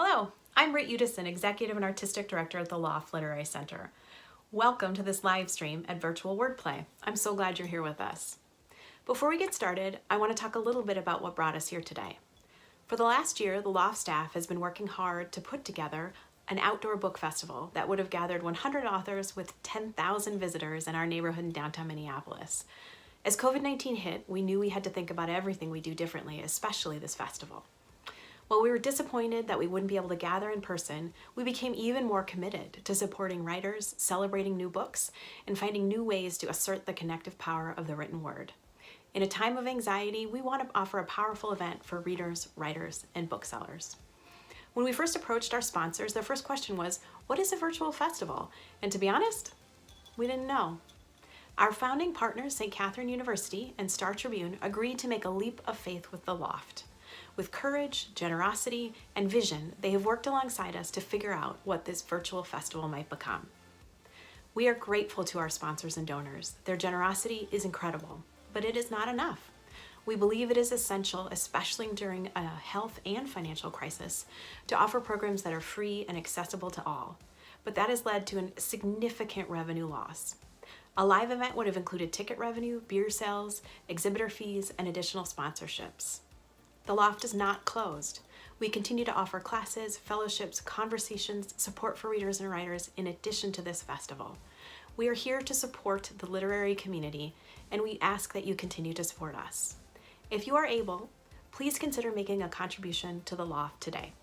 Hello, I'm Britt Udison, Executive and Artistic Director at the Loft Literary Center. Welcome to this live stream at Virtual Wordplay. I'm so glad you're here with us. Before we get started, I want to talk a little bit about what brought us here today. For the last year, the Loft staff has been working hard to put together an outdoor book festival that would have gathered 100 authors with 10,000 visitors in our neighborhood in downtown Minneapolis. As COVID-19 hit, we knew we had to think about everything we do differently, especially this festival. While we were disappointed that we wouldn't be able to gather in person, we became even more committed to supporting writers, celebrating new books, and finding new ways to assert the connective power of the written word. In a time of anxiety, we want to offer a powerful event for readers, writers, and booksellers. When we first approached our sponsors, their first question was, what is a virtual festival? And to be honest, we didn't know. Our founding partners, St. Catherine University and Star Tribune, agreed to make a leap of faith with the Loft. With courage, generosity, and vision, they have worked alongside us to figure out what this virtual festival might become. We are grateful to our sponsors and donors. Their generosity is incredible, but it is not enough. We believe it is essential, especially during a health and financial crisis, to offer programs that are free and accessible to all, but that has led to a significant revenue loss. A live event would have included ticket revenue, beer sales, exhibitor fees, and additional sponsorships. The Loft is not closed. We continue to offer classes, fellowships, conversations, support for readers and writers in addition to this festival. We are here to support the literary community, and we ask that you continue to support us. If you are able, please consider making a contribution to the Loft today.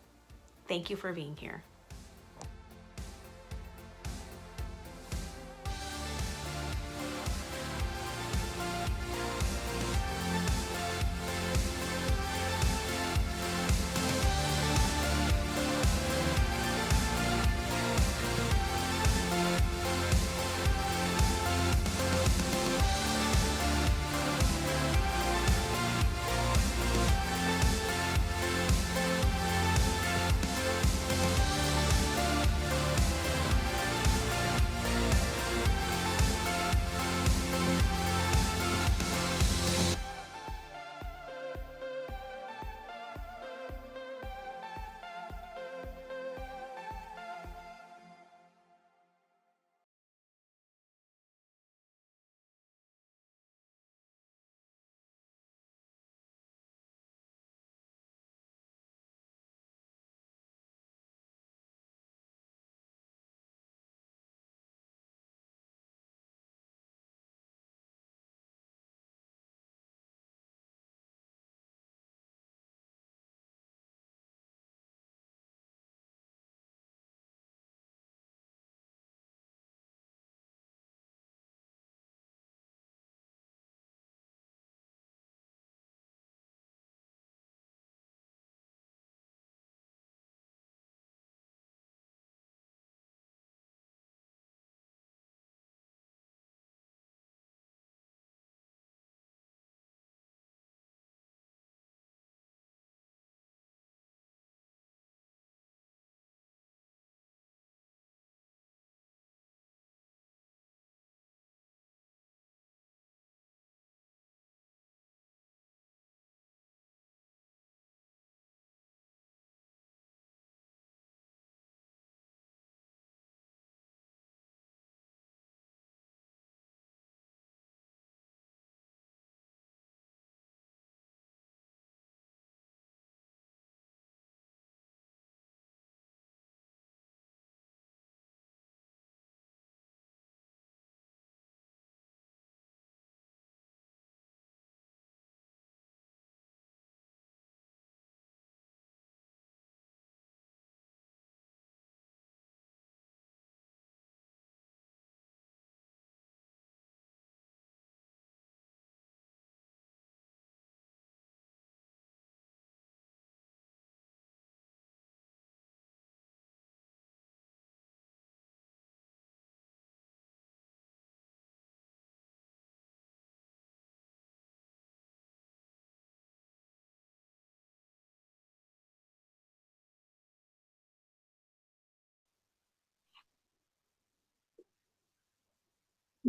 Thank you for being here.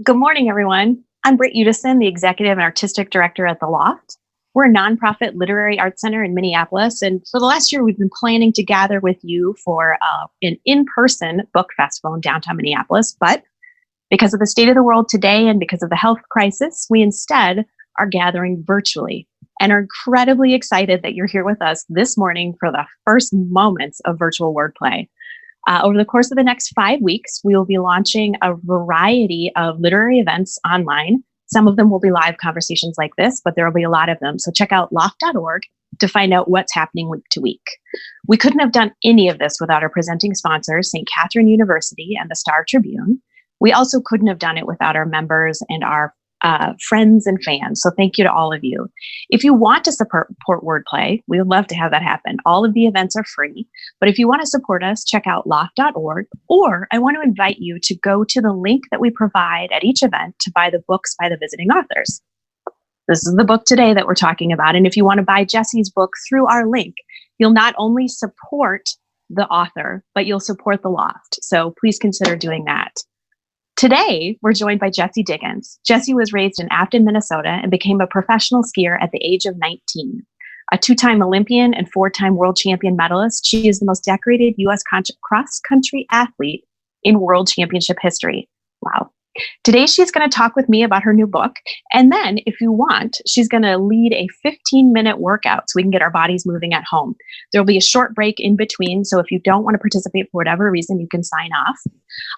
Good morning, everyone. I'm Britt Udison, the Executive and Artistic Director at The Loft. We're a nonprofit literary arts center in Minneapolis. And for the last year, we've been planning to gather with you for an in-person book festival in downtown Minneapolis. But because of the state of the world today and because of the health crisis, we instead are gathering virtually and are incredibly excited that you're here with us this morning for the first moments of virtual wordplay. Over the course of the next 5 weeks, we will be launching a variety of literary events online. Some of them will be live conversations like this, but there will be a lot of them. So check out loft.org to find out what's happening week to week. We couldn't have done any of this without our presenting sponsors, St. Catherine University and the Star Tribune. We also couldn't have done it without our members and our friends and fans. So thank you to all of you. If you want to support wordplay, we would love to have that happen. All of the events are free, but if you want to support us, check out loft.org, or I want to invite you to go to the link that we provide at each event to buy the books by the visiting authors. This is the book today that we're talking about. And if you want to buy Jessie's book through our link, you'll not only support the author, but you'll support the Loft. So please consider doing that. Today, we're joined by Jessie Diggins. Jessie was raised in Afton, Minnesota, and became a professional skier at the age of 19. A 2-time Olympian and 4-time world champion medalist, she is the most decorated U.S. cross-country athlete in world championship history. Wow. Today, she's going to talk with me about her new book. And then, if you want, she's going to lead a 15-minute workout so we can get our bodies moving at home. There will be a short break in between. So if you don't want to participate for whatever reason, you can sign off.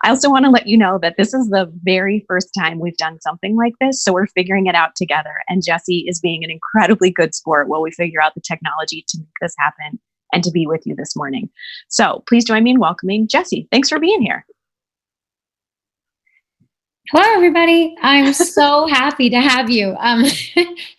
I also want to let you know that this is the very first time we've done something like this. So we're figuring it out together. And Jessie is being an incredibly good sport while we figure out the technology to make this happen and to be with you this morning. So please join me in welcoming Jessie. Thanks for being here. Hello, everybody. I'm so happy to have you.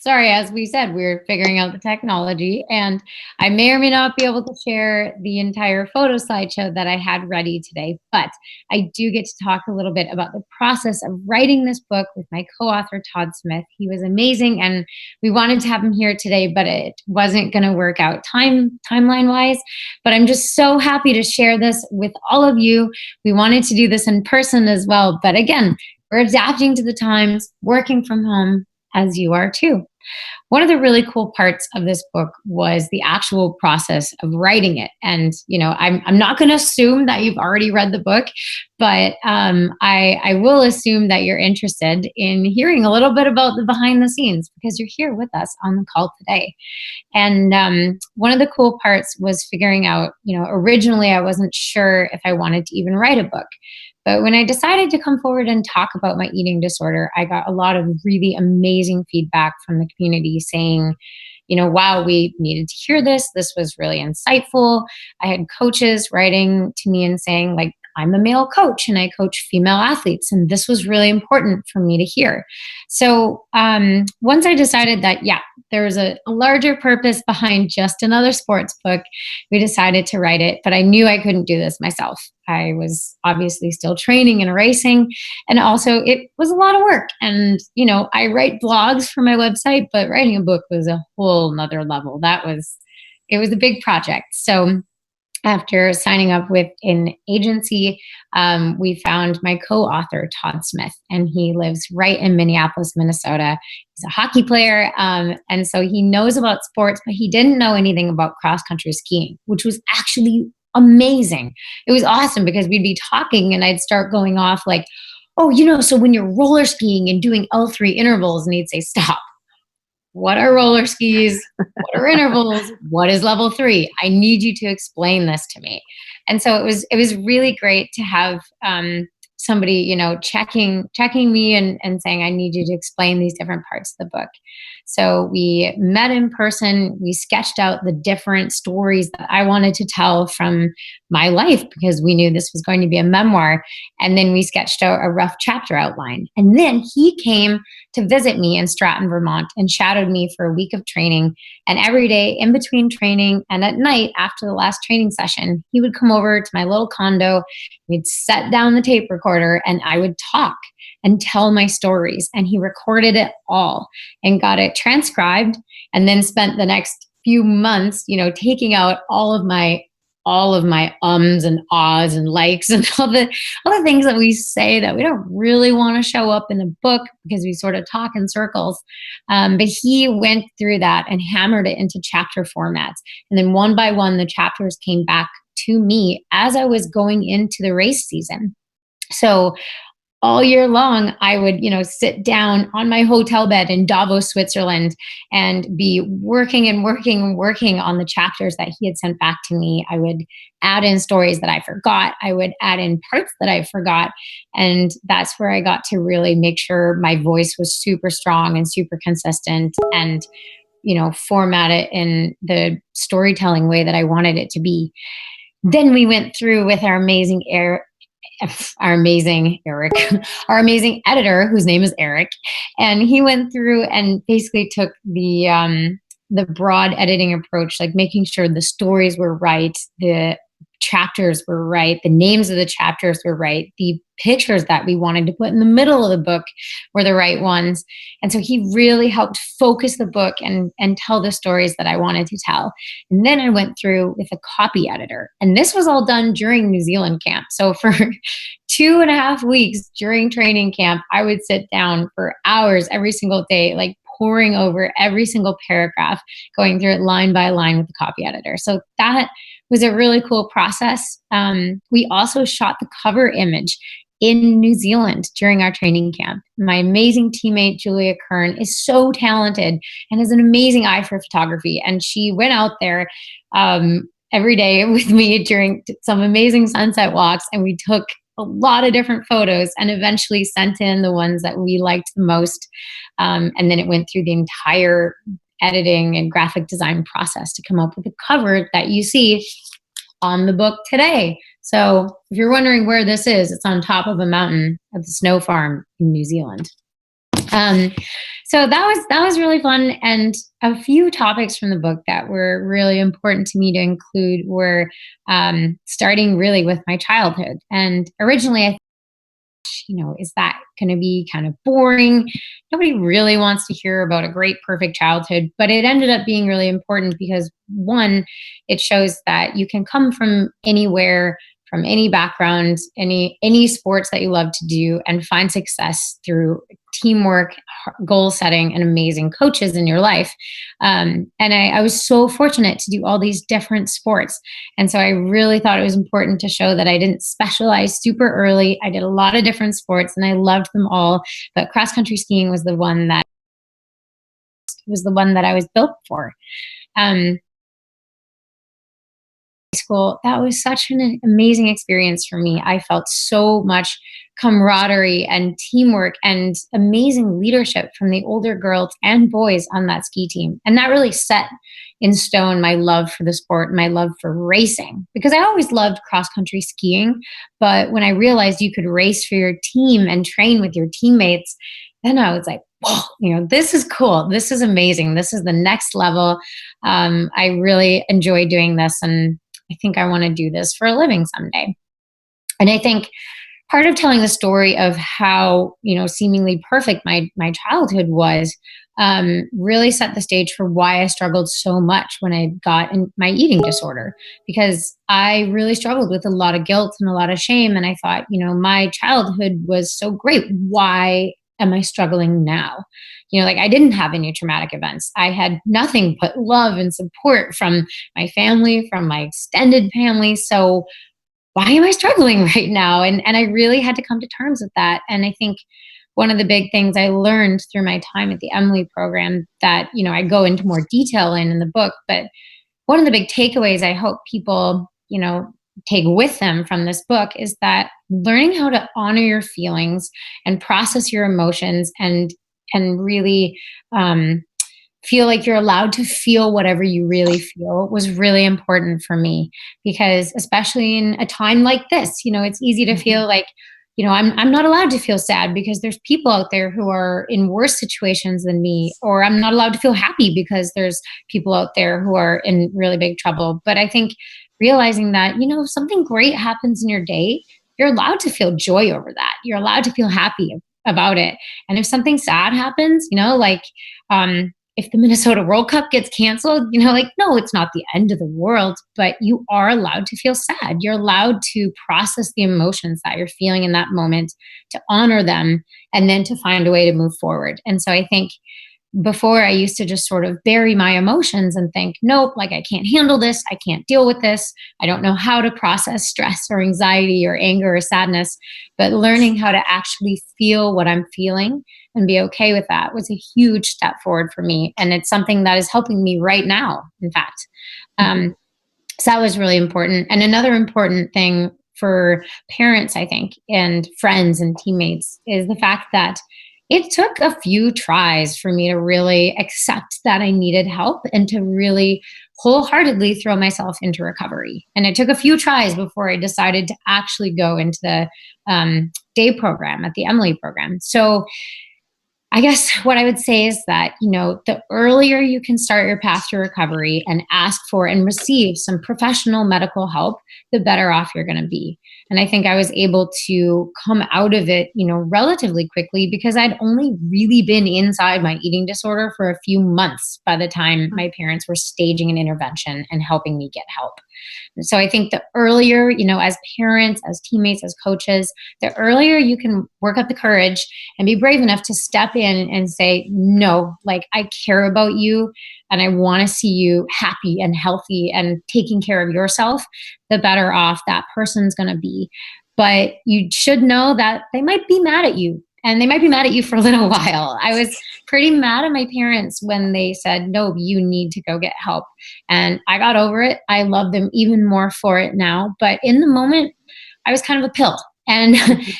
Sorry, as we said, we're figuring out the technology, and I may or may not be able to share the entire photo slideshow that I had ready today, but I do get to talk a little bit about the process of writing this book with my co-author, Todd Smith. He was amazing, and we wanted to have him here today, but it wasn't going to work out timeline-wise. But I'm just so happy to share this with all of you. We wanted to do this in person as well, but again, we're adapting to the times, working from home, as you are too. One of the really cool parts of this book was the actual process of writing it. And, I'm not going to assume that you've already read the book, but I will assume that you're interested in hearing a little bit about the behind the scenes because you're here with us on the call today. And one of the cool parts was figuring out, originally I wasn't sure if I wanted to even write a book. But when I decided to come forward and talk about my eating disorder, I got a lot of really amazing feedback from the community saying, wow, we needed to hear this. This was really insightful. I had coaches writing to me and saying, like, I'm a male coach and I coach female athletes, and this was really important for me to hear. So once I decided that, there was a larger purpose behind just another sports book, we decided to write it, but I knew I couldn't do this myself. I was obviously still training and racing, and also it was a lot of work. And, I write blogs for my website, but writing a book was a whole nother level. It was a big project. So after signing up with an agency, we found my co-author, Todd Smith, and he lives right in Minneapolis, Minnesota. He's a hockey player, and so he knows about sports, but he didn't know anything about cross-country skiing, which was actually amazing. It was awesome because we'd be talking and I'd start going off like, oh, so when you're roller skiing and doing L3 intervals, and he'd say, stop. What are roller skis? What are intervals? What is level 3? I need you to explain this to me. And so it was really great to have somebody, checking me and saying, I need you to explain these different parts of the book. So we met in person. We sketched out the different stories that I wanted to tell from my life because we knew this was going to be a memoir. And then we sketched out a rough chapter outline. And then he came to visit me in Stratton, Vermont, and shadowed me for a week of training. And every day in between training and at night after the last training session, he would come over to my little condo. We'd set down the tape recorder and I would talk and tell my stories. And he recorded it all and got it transcribed, and then spent the next few months, taking out all all of my ums and ahs and likes and all the things that we say that we don't really want to show up in the book because we sort of talk in circles. But he went through that and hammered it into chapter formats. And then one by one, the chapters came back to me as I was going into the race season. So all year long, I would, sit down on my hotel bed in Davos, Switzerland, and be working and working and working on the chapters that he had sent back to me. I would add in stories that I forgot. I would add in parts that I forgot. And that's where I got to really make sure my voice was super strong and super consistent and, format it in the storytelling way that I wanted it to be. Then we went through with our amazing Eric, our amazing editor, whose name is Eric. And he went through and basically took the broad editing approach, like making sure the stories were right, the chapters were right, the names of the chapters were right, the pictures that we wanted to put in the middle of the book were the right ones. And so he really helped focus the book and tell the stories that I wanted to tell. And then I went through with a copy editor. And this was all done during New Zealand camp. So for 2.5 weeks during training camp, I would sit down for hours every single day, like poring over every single paragraph, going through it line by line with the copy editor. So that was a really cool process. We also shot the cover image in New Zealand during our training camp. My amazing teammate, Julia Kern, is so talented and has an amazing eye for photography. And she went out there every day with me during some amazing sunset walks. And we took a lot of different photos and eventually sent in the ones that we liked the most. And then it went through the entire editing and graphic design process to come up with a cover that you see on the book today. So if you're wondering where this is, it's on top of a mountain at the snow farm in New Zealand. So that was really fun. And a few topics from the book that were really important to me to include were starting really with my childhood. And originally I is that going to be kind of boring? Nobody really wants to hear about a great, perfect childhood, but it ended up being really important because one, it shows that you can come from anywhere, from any background, any sports that you love to do, and find success through teamwork, goal setting, and amazing coaches in your life. And I was so fortunate to do all these different sports. And so I really thought it was important to show that I didn't specialize super early. I did a lot of different sports and I loved them all, but cross country skiing was the one that I was built for. School, that was such an amazing experience for me. I felt so much camaraderie and teamwork and amazing leadership from the older girls and boys on that ski team. And that really set in stone my love for the sport and my love for racing, because I always loved cross-country skiing. But when I realized you could race for your team and train with your teammates, then I was like, whoa, this is cool. This is amazing. This is the next level. I really enjoy doing this, and I think I want to do this for a living someday. And I think part of telling the story of how, seemingly perfect my childhood was, really set the stage for why I struggled so much when I got in my eating disorder, because I really struggled with a lot of guilt and a lot of shame. And I thought, my childhood was so great. Why am I struggling now? I didn't have any traumatic events. I had nothing but love and support from my family, from my extended family. So why am I struggling right now? And I really had to come to terms with that. And I think one of the big things I learned through my time at the Emily program that, I go into more detail in the book, but one of the big takeaways I hope people, take with them from this book is that learning how to honor your feelings and process your emotions and really feel like you're allowed to feel whatever you really feel was really important for me, because especially in a time like this, it's easy to feel like, I'm not allowed to feel sad because there's people out there who are in worse situations than me, or I'm not allowed to feel happy because there's people out there who are in really big trouble. But I think realizing that, if something great happens in your day, you're allowed to feel joy over that. You're allowed to feel happy about it. And if something sad happens, if the Minnesota World Cup gets canceled, like, no, it's not the end of the world, but you are allowed to feel sad. You're allowed to process the emotions that you're feeling in that moment, to honor them, and then to find a way to move forward. And so I think before, I used to just sort of bury my emotions and think, nope, like, I can't handle this. I can't deal with this. I don't know how to process stress or anxiety or anger or sadness. But learning how to actually feel what I'm feeling and be okay with that was a huge step forward for me. And it's something that is helping me right now, in fact. So that was really important. And another important thing for parents, I think, and friends and teammates is the fact that it took a few tries for me to really accept that I needed help and to really wholeheartedly throw myself into recovery. And it took a few tries before I decided to actually go into the day program at the Emily program. So I guess what I would say is that, the earlier you can start your path to recovery and ask for and receive some professional medical help, the better off you're going to be. And I think I was able to come out of it, relatively quickly because I'd only really been inside my eating disorder for a few months by the time my parents were staging an intervention and helping me get help. And so I think the earlier, as parents, as teammates, as coaches, the earlier you can work up the courage and be brave enough to step in and say, no, like, I care about you and I want to see you happy and healthy and taking care of yourself, the better off that person's going to be. But you should know that they might be mad at you. And they might be mad at you for a little while. I was pretty mad at my parents when they said, no, you need to go get help. And I got over it. I love them even more for it now. But in the moment, I was kind of a pill. And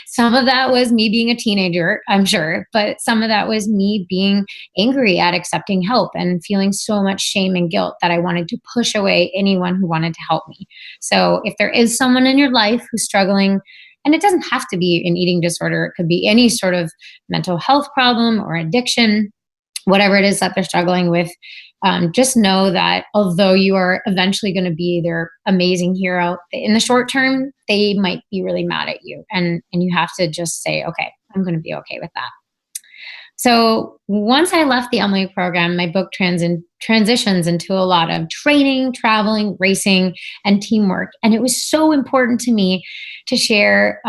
some of that was me being a teenager, I'm sure. But some of that was me being angry at accepting help and feeling so much shame and guilt that I wanted to push away anyone who wanted to help me. So if there is someone in your life who's struggling, and it doesn't have to be an eating disorder. It could be any sort of mental health problem or addiction, whatever it is that they're struggling with. Just know that although you are eventually going to be their amazing hero, in the short term, they might be really mad at you. And you have to just say, okay, I'm going to be okay with that. So once I left the Emily program, my book transitions into a lot of training, traveling, racing, and teamwork. And it was so important to me to share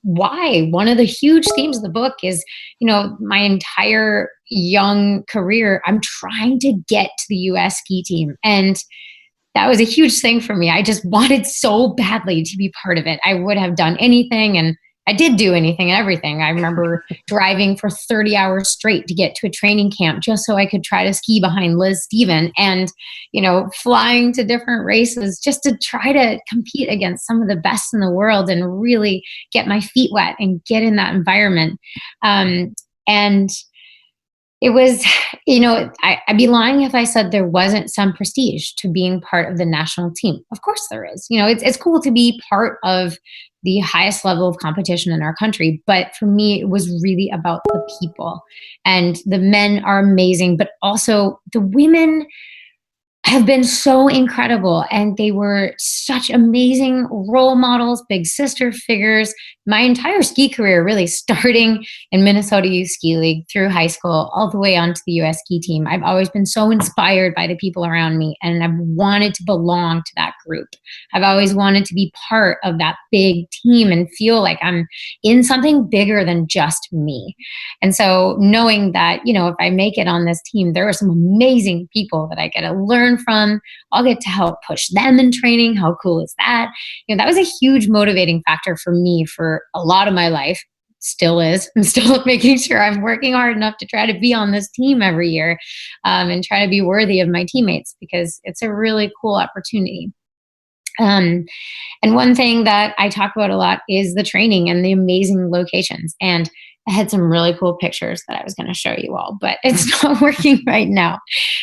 why. One of the huge themes of the book is, my entire young career, I'm trying to get to the US ski team. And that was a huge thing for me. I just wanted so badly to be part of it. I would have done anything, and I did do anything and everything. I remember driving for 30 hours straight to get to a training camp just so I could try to ski behind Liz Steven, and, flying to different races just to try to compete against some of the best in the world and really get my feet wet and get in that environment. And it was, I'd be lying if I said there wasn't some prestige to being part of the national team. Of course there is. It's cool to be part of the highest level of competition in our country. But for me, it was really about the people. And the men are amazing, but also the women have been so incredible, and they were such amazing role models, big sister figures. My entire ski career, really starting in Minnesota Youth Ski League through high school, all the way onto the US ski team. I've always been so inspired by the people around me, and I've wanted to belong to that group. I've always wanted to be part of that big team and feel like I'm in something bigger than just me. And so knowing that, if I make it on this team, there are some amazing people that I get to learn from. I'll get to help push them in training. How cool is that? That was a huge motivating factor for me for a lot of my life. Still is. I'm still making sure I'm working hard enough to try to be on this team every year, and try to be worthy of my teammates, because it's a really cool opportunity. And one thing that I talk about a lot is the training and the amazing locations. And I had some really cool pictures that I was going to show you all, but it's not working right now.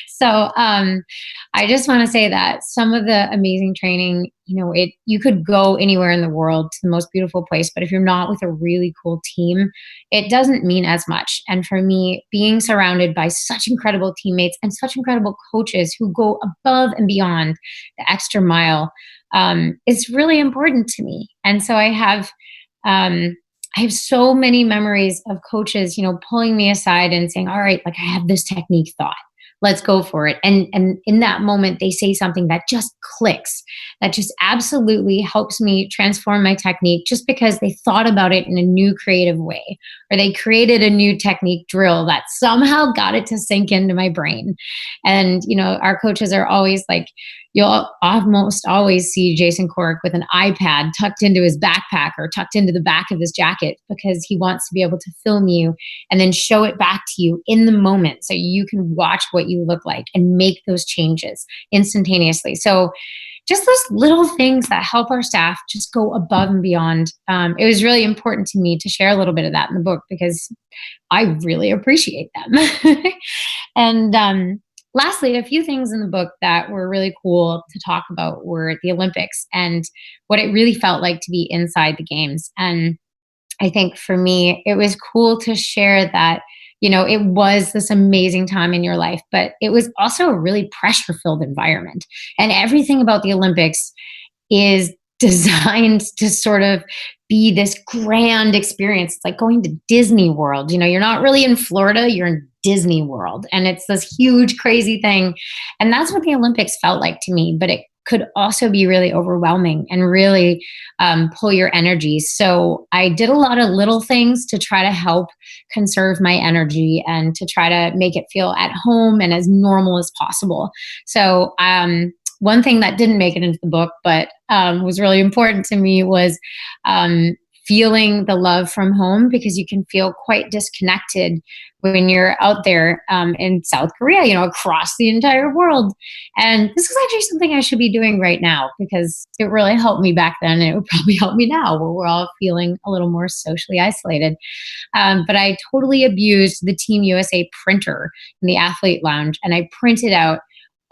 So I just want to say that some of the amazing training, you could go anywhere in the world to the most beautiful place, but if you're not with a really cool team, it doesn't mean as much. And for me, being surrounded by such incredible teammates and such incredible coaches who go above and beyond the extra mile is really important to me. And so I have so many memories of coaches, pulling me aside and saying, all right, like, I have this technique thought. let's go for it. And in that moment, they say something that just clicks, that just absolutely helps me transform my technique just because they thought about it in a new creative way, or they created a new technique drill that somehow got it to sink into my brain. And, our coaches are always like, you'll almost always see Jason Cork with an iPad tucked into his backpack or tucked into the back of his jacket, because he wants to be able to film you and then show it back to you in the moment so you can watch what you look like and make those changes instantaneously. So just those little things that help our staff just go above and beyond. It was really important to me to share a little bit of that in the book because I really appreciate them. And lastly, a few things in the book that were really cool to talk about were the Olympics and what it really felt like to be inside the games. And I think for me, it was cool to share that, it was this amazing time in your life, but it was also a really pressure-filled environment. And everything about the Olympics is designed to sort of be this grand experience. It's like going to Disney World. You're not really in Florida, you're in Disney World. And it's this huge, crazy thing. And that's what the Olympics felt like to me. But it could also be really overwhelming and really pull your energy. So I did a lot of little things to try to help conserve my energy and to try to make it feel at home and as normal as possible. So one thing that didn't make it into the book, but was really important to me was feeling the love from home, because you can feel quite disconnected when you're out there in South Korea, across the entire world. And this is actually something I should be doing right now, because it really helped me back then. And it would probably help me now, where we're all feeling a little more socially isolated. But I totally abused the Team USA printer in the athlete lounge. And I printed out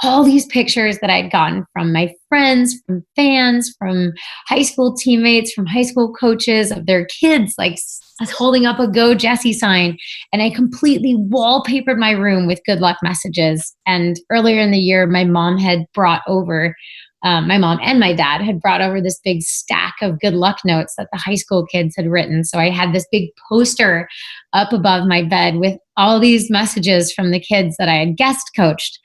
all these pictures that I'd gotten from my friends, from fans, from high school teammates, from high school coaches of their kids, like holding up a Go Jessie sign. And I completely wallpapered my room with good luck messages. And earlier in the year, my mom and my dad had brought over this big stack of good luck notes that the high school kids had written. So I had this big poster up above my bed with all these messages from the kids that I had guest coached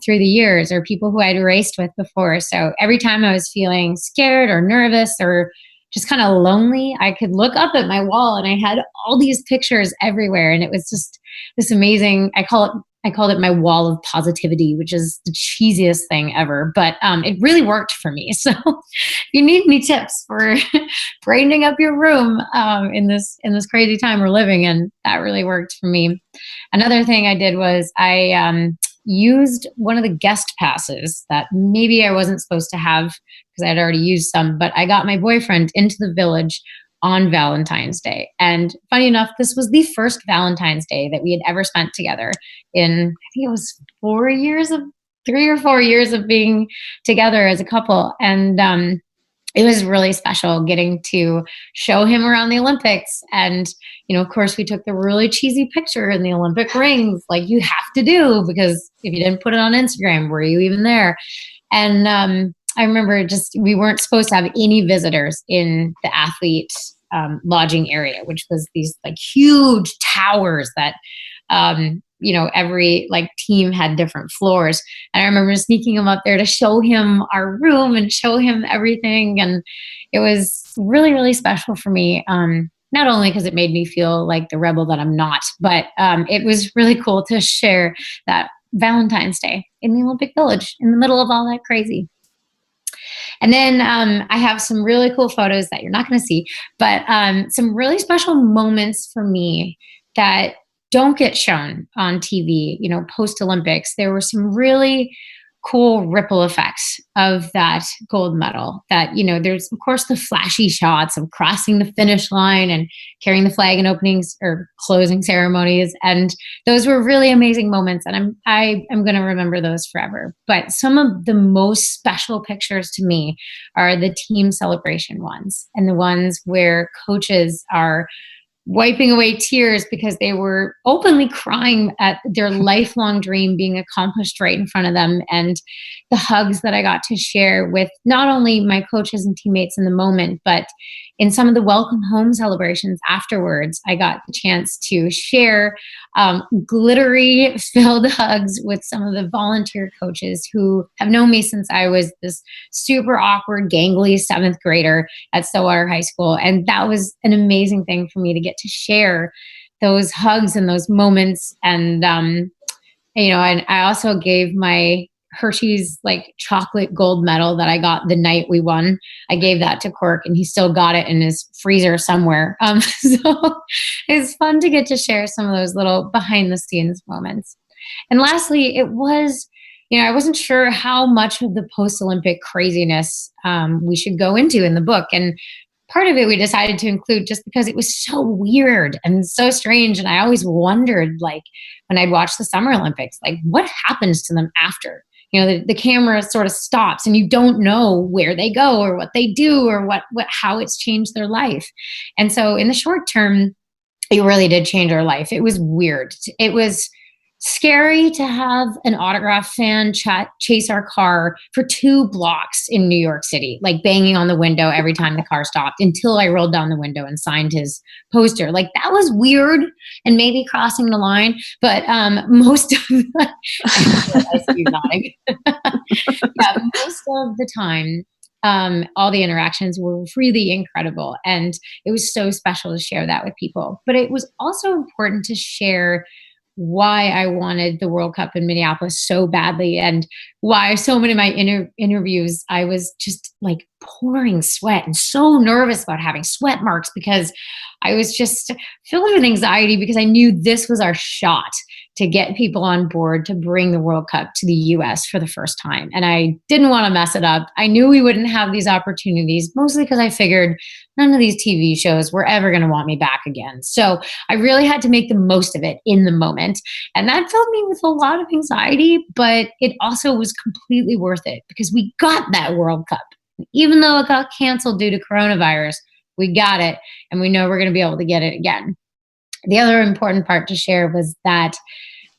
through the years, or people who I'd raced with before. So every time I was feeling scared or nervous or just kind of lonely, I could look up at my wall and I had all these pictures everywhere. And it was just this amazing, I called it my wall of positivity, which is the cheesiest thing ever, but it really worked for me. So if you need any tips for brightening up your room in this crazy time we're living in, that really worked for me. Another thing I did was I used one of the guest passes that maybe I wasn't supposed to have because I had already used some, but I got my boyfriend into the village on Valentine's Day. And funny enough, this was the first Valentine's Day that we had ever spent together in, I think it was 3 or 4 years of being together as a couple. And it was really special getting to show him around the Olympics. And, of course, we took the really cheesy picture in the Olympic rings, like you have to do, because if you didn't put it on Instagram, were you even there? And I remember we weren't supposed to have any visitors in the athlete lodging area, which was these like huge towers that, every like team had different floors. And I remember sneaking him up there to show him our room and show him everything. And it was really, really special for me. Not only because it made me feel like the rebel that I'm not, but it was really cool to share that Valentine's Day in the Olympic Village in the middle of all that crazy. And then I have some really cool photos that you're not going to see, but some really special moments for me that don't get shown on TV, post-Olympics. There were some really cool ripple effects of that gold medal that, there's of course the flashy shots of crossing the finish line and carrying the flag in openings or closing ceremonies. And those were really amazing moments. And I'm going to remember those forever. But some of the most special pictures to me are the team celebration ones, and the ones where coaches are wiping away tears because they were openly crying at their lifelong dream being accomplished right in front of them. And the hugs that I got to share with not only my coaches and teammates in the moment, but in some of the welcome home celebrations afterwards, I got the chance to share glittery filled hugs with some of the volunteer coaches who have known me since I was this super awkward, gangly 7th grader at Stillwater High School. And that was an amazing thing for me to get to share those hugs and those moments. And, and I also gave my Hershey's like chocolate gold medal that I got the night we won. I gave that to Cork, and he still got it in his freezer somewhere. So it's fun to get to share some of those little behind the scenes moments. And lastly, it was, I wasn't sure how much of the post-Olympic craziness we should go into in the book. And part of it we decided to include just because it was so weird and so strange. And I always wondered, like, when I'd watch the Summer Olympics, like, what happens to them after? The camera sort of stops and you don't know where they go or what they do or how it's changed their life. And so in the short term, it really did change our life. It was weird. It was scary to have an autograph fan chase our car for 2 blocks in New York City, like banging on the window every time the car stopped, until I rolled down the window and signed his poster. Like, that was weird and maybe crossing the line, but most of the, I see you nodding. Yeah, most of the time, all the interactions were really incredible, and it was so special to share that with people. But it was also important to share why I wanted the World Cup in Minneapolis so badly, and why so many of my interviews, I was just like pouring sweat and so nervous about having sweat marks, because I was just filled with anxiety, because I knew this was our shot to get people on board to bring the World Cup to the US for the first time. And I didn't want to mess it up. I knew we wouldn't have these opportunities, mostly because I figured none of these TV shows were ever going to want me back again. So I really had to make the most of it in the moment. And that filled me with a lot of anxiety, but it also was completely worth it, because we got that World Cup. Even though it got canceled due to coronavirus, we got it, and we know we're going to be able to get it again. The other important part to share was that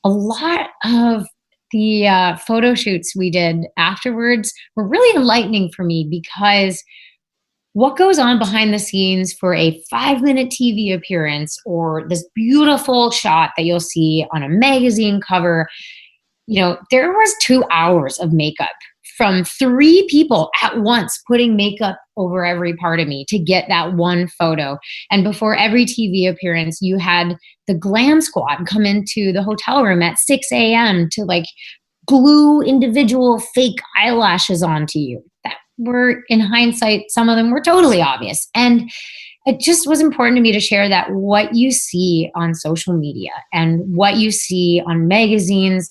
a lot of the photo shoots we did afterwards were really enlightening for me, because what goes on behind the scenes for a 5-minute TV appearance, or this beautiful shot that you'll see on a magazine cover, there was 2 hours of makeup from 3 people at once putting makeup over every part of me to get that one photo. And before every TV appearance, you had the glam squad come into the hotel room at 6 a.m. to like glue individual fake eyelashes onto you that were, in hindsight, some of them were totally obvious. And it just was important to me to share that what you see on social media and what you see on magazines,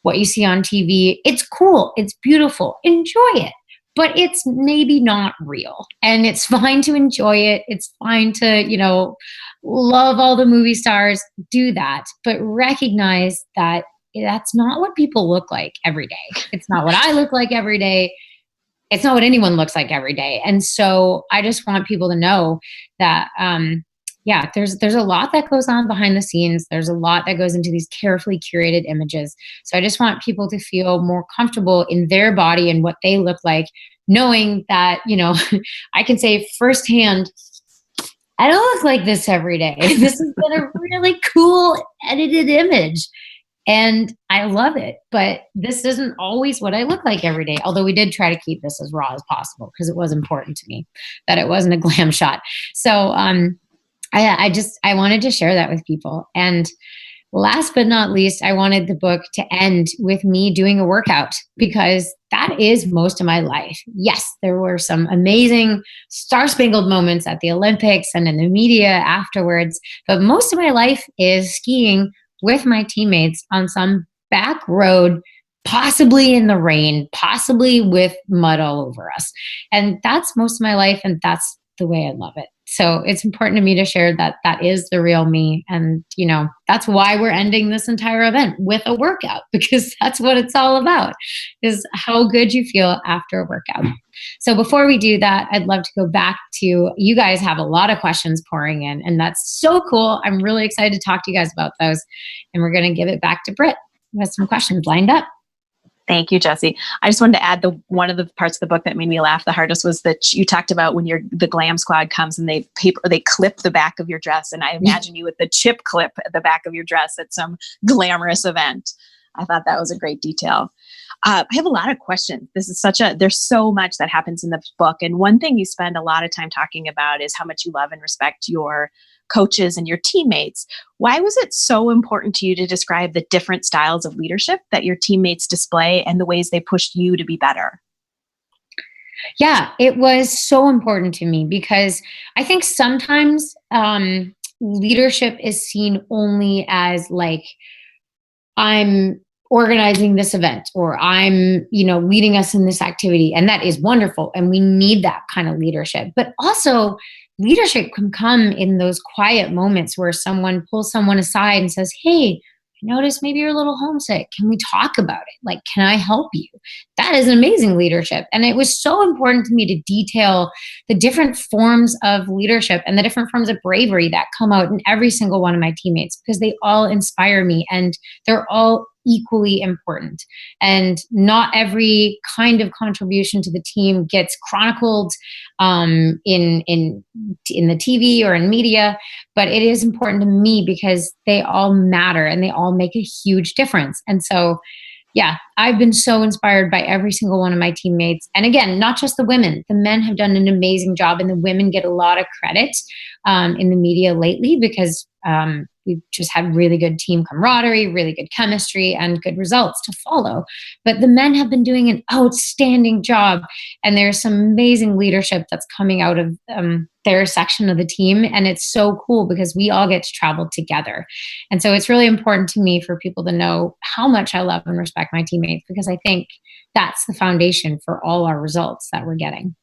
what you see on TV, it's cool, it's beautiful, enjoy it, but it's maybe not real. And it's fine to enjoy it. It's fine to, love all the movie stars, do that, but recognize that that's not what people look like every day. It's not what I look like every day. It's not what anyone looks like every day. And so I just want people to know that, there's a lot that goes on behind the scenes. There's a lot that goes into these carefully curated images. So I just want people to feel more comfortable in their body and what they look like, knowing that, I can say firsthand, I don't look like this every day. This has been a really cool edited image, and I love it. But this isn't always what I look like every day. Although we did try to keep this as raw as possible, because it was important to me that it wasn't a glam shot. So, I wanted to share that with people. And last but not least, I wanted the book to end with me doing a workout, because that is most of my life. Yes, there were some amazing star-spangled moments at the Olympics and in the media afterwards, but most of my life is skiing with my teammates on some back road, possibly in the rain, possibly with mud all over us. And that's most of my life, and that's the way I love it. So it's important to me to share that that is the real me. And, that's why we're ending this entire event with a workout, because that's what it's all about, is how good you feel after a workout. So before we do that, I'd love to go back to, you guys have a lot of questions pouring in, and that's so cool. I'm really excited to talk to you guys about those. And we're going to give it back to Britt, who has some questions lined up. Thank you, Jessie. I just wanted to add one of the parts of the book that made me laugh the hardest was that you talked about when the glam squad comes and they clip the back of your dress. And I imagine you with the chip clip at the back of your dress at some glamorous event. I thought that was a great detail. I have a lot of questions. There's so much that happens in the book. And one thing you spend a lot of time talking about is how much you love and respect your coaches and your teammates. Why was it so important to you to describe the different styles of leadership that your teammates display and the ways they pushed you to be better? Yeah, it was so important to me because I think sometimes leadership is seen only as like, I'm organizing this event or I'm, leading us in this activity. And that is wonderful. And we need that kind of leadership. But also leadership can come in those quiet moments where someone pulls someone aside and says, hey, I noticed maybe you're a little homesick. Can we talk about it? Like, can I help you? That is amazing leadership. And it was so important to me to detail the different forms of leadership and the different forms of bravery that come out in every single one of my teammates, because they all inspire me and they're all equally important. And not every kind of contribution to the team gets chronicled in the TV or in media, but it is important to me because they all matter and they all make a huge difference. And so, yeah, I've been so inspired by every single one of my teammates. And again, not just the women. The men have done an amazing job, and the women get a lot of credit in the media lately because we've just had really good team camaraderie, really good chemistry, and good results to follow. But the men have been doing an outstanding job, and there's some amazing leadership that's coming out of their section of the team. And it's so cool because we all get to travel together. And so it's really important to me for people to know how much I love and respect my teammates, because I think that's the foundation for all our results that we're getting.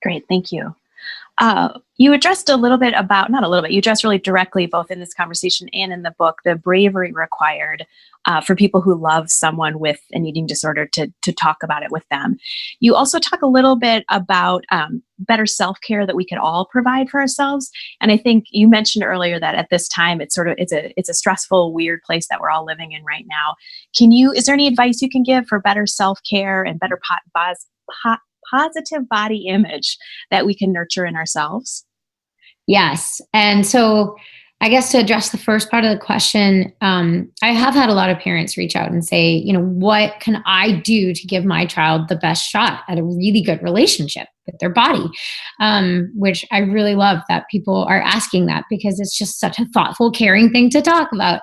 Great. Thank you. You addressed a little bit about, not a little bit, you addressed really directly both in this conversation and in the book, the bravery required for people who love someone with an eating disorder to talk about it with them. You also talk a little bit about better self-care that we could all provide for ourselves. And I think you mentioned earlier that at this time, it's a stressful, weird place that we're all living in right now. Is there any advice you can give for better self-care and better positive body image that we can nurture in ourselves? Yes. And so I guess to address the first part of the question, I have had a lot of parents reach out and say, what can I do to give my child the best shot at a really good relationship with their body? Which I really love that people are asking that, because it's just such a thoughtful, caring thing to talk about.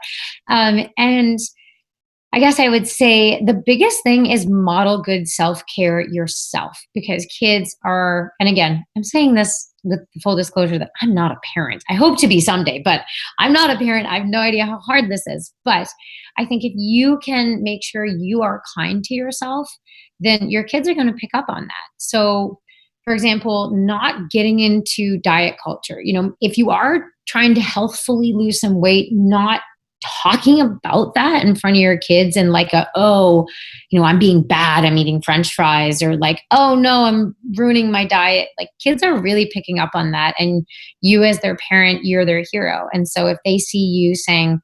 And I guess I would say the biggest thing is model good self-care yourself, because kids are, and again, I'm saying this with the full disclosure that I'm not a parent. I hope to be someday, but I'm not a parent. I have no idea how hard this is. But I think if you can make sure you are kind to yourself, then your kids are going to pick up on that. So, for example, not getting into diet culture. If you are trying to healthfully lose some weight, not talking about that in front of your kids and like I'm being bad, I'm eating French fries, or like, oh no, I'm ruining my diet. Like, kids are really picking up on that. And you as their parent, you're their hero. And so if they see you saying,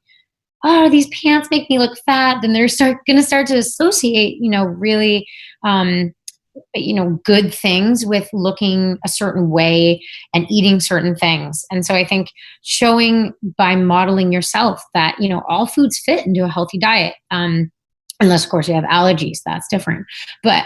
oh, these pants make me look fat, then they're going to start to associate, really, good things with looking a certain way and eating certain things. And so I think showing by modeling yourself that, all foods fit into a healthy diet. Unless, of course, you have allergies, that's different. But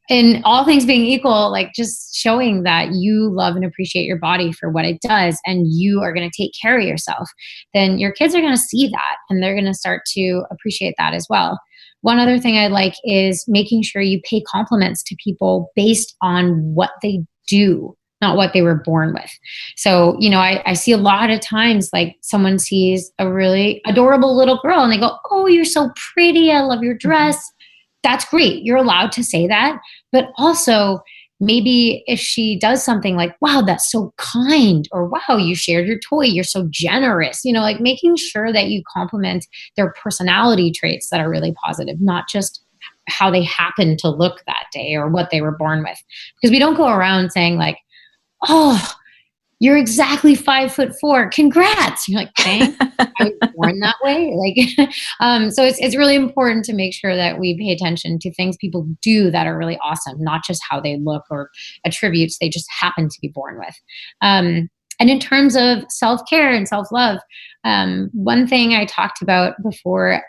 in all things being equal, like just showing that you love and appreciate your body for what it does, and you are going to take care of yourself, then your kids are going to see that and they're going to start to appreciate that as well. One other thing I like is making sure you pay compliments to people based on what they do, not what they were born with. So, I see a lot of times like someone sees a really adorable little girl and they go, oh, you're so pretty. I love your dress. That's great. You're allowed to say that. But also maybe if she does something like, wow, that's so kind, or wow, you shared your toy, you're so generous, like making sure that you compliment their personality traits that are really positive, not just how they happen to look that day or what they were born with. Because we don't go around saying like, oh, you're exactly 5'4". Congrats. You're like, thanks. I was born that way. Like, so it's really important to make sure that we pay attention to things people do that are really awesome, not just how they look or attributes they just happen to be born with. And in terms of self-care and self-love, one thing I talked about before,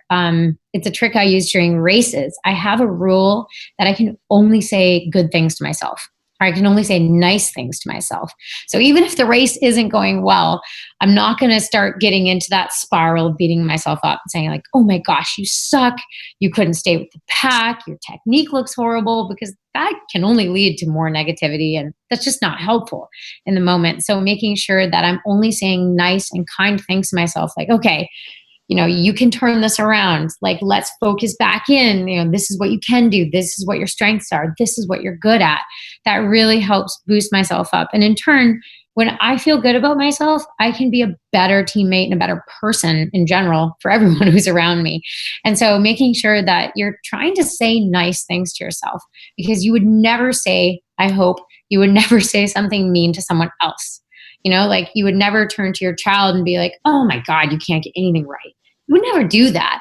it's a trick I use during races. I have a rule that I can only say good things to myself. Or I can only say nice things to myself. So even if the race isn't going well, I'm not going to start getting into that spiral of beating myself up and saying like, oh my gosh, you suck. You couldn't stay with the pack. Your technique looks horrible, because that can only lead to more negativity. And that's just not helpful in the moment. So making sure that I'm only saying nice and kind things to myself, like, okay, you can turn this around. Like, let's focus back in. This is what you can do. This is what your strengths are. This is what you're good at. That really helps boost myself up. And in turn, when I feel good about myself, I can be a better teammate and a better person in general for everyone who's around me. And so making sure that you're trying to say nice things to yourself, because you would never say, I hope you would never say something mean to someone else. Like you would never turn to your child and be like, oh my God, you can't get anything right. You would never do that.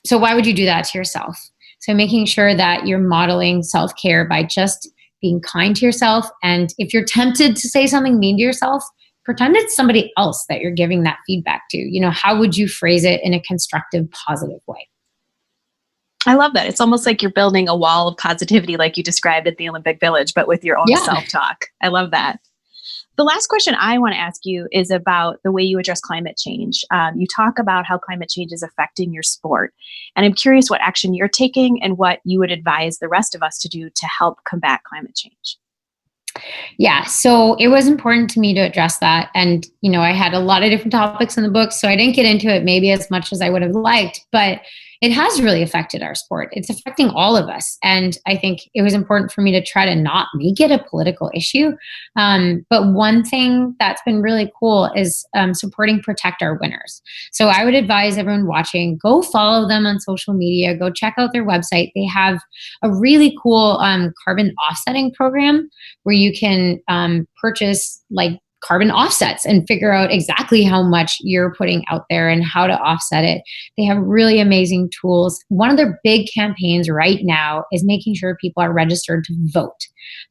So why would you do that to yourself? So making sure that you're modeling self-care by just being kind to yourself. And if you're tempted to say something mean to yourself, pretend it's somebody else that you're giving that feedback to. How would you phrase it in a constructive, positive way? I love that. It's almost like you're building a wall of positivity like you described at the Olympic Village, but with your own self-talk. I love that. The last question I want to ask you is about the way you address climate change. You talk about how climate change is affecting your sport. And I'm curious what action you're taking and what you would advise the rest of us to do to help combat climate change. Yeah, so it was important to me to address that. And, I had a lot of different topics in the book, so I didn't get into it maybe as much as I would have liked, but it has really affected our sport. It's affecting all of us. And I think it was important for me to try to not make it a political issue. But one thing that's been really cool is supporting Protect Our Winners. So I would advise everyone watching, go follow them on social media, go check out their website. They have a really cool carbon offsetting program where you can purchase like carbon offsets and figure out exactly how much you're putting out there and how to offset it. They have really amazing tools. One of their big campaigns right now is making sure people are registered to vote.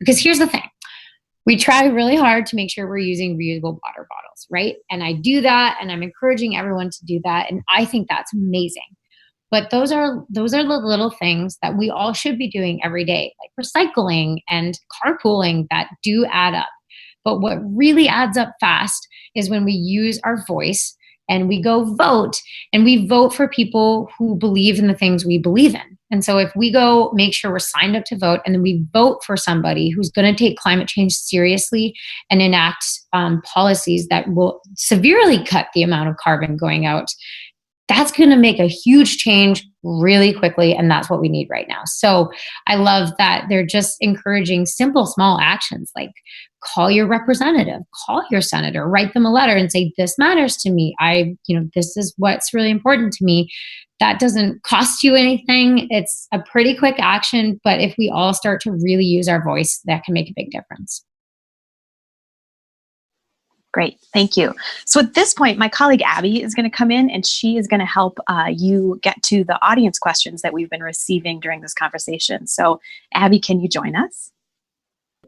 Because here's the thing. We try really hard to make sure we're using reusable water bottles, right? And I do that, and I'm encouraging everyone to do that. And I think that's amazing. But those are the little things that we all should be doing every day, like recycling and carpooling, that do add up. But what really adds up fast is when we use our voice and we go vote, and we vote for people who believe in the things we believe in. And so if we go make sure we're signed up to vote, and then we vote for somebody who's going to take climate change seriously and enact policies that will severely cut the amount of carbon going out, that's going to make a huge change really quickly. And that's what we need right now. So I love that they're just encouraging simple, small actions like call your representative, call your senator, write them a letter and say, this matters to me. This is what's really important to me. That doesn't cost you anything. It's a pretty quick action, but if we all start to really use our voice, that can make a big difference. Great. Thank you. So at this point, my colleague Abby is going to come in and she is going to help you get to the audience questions that we've been receiving during this conversation. So Abby, can you join us?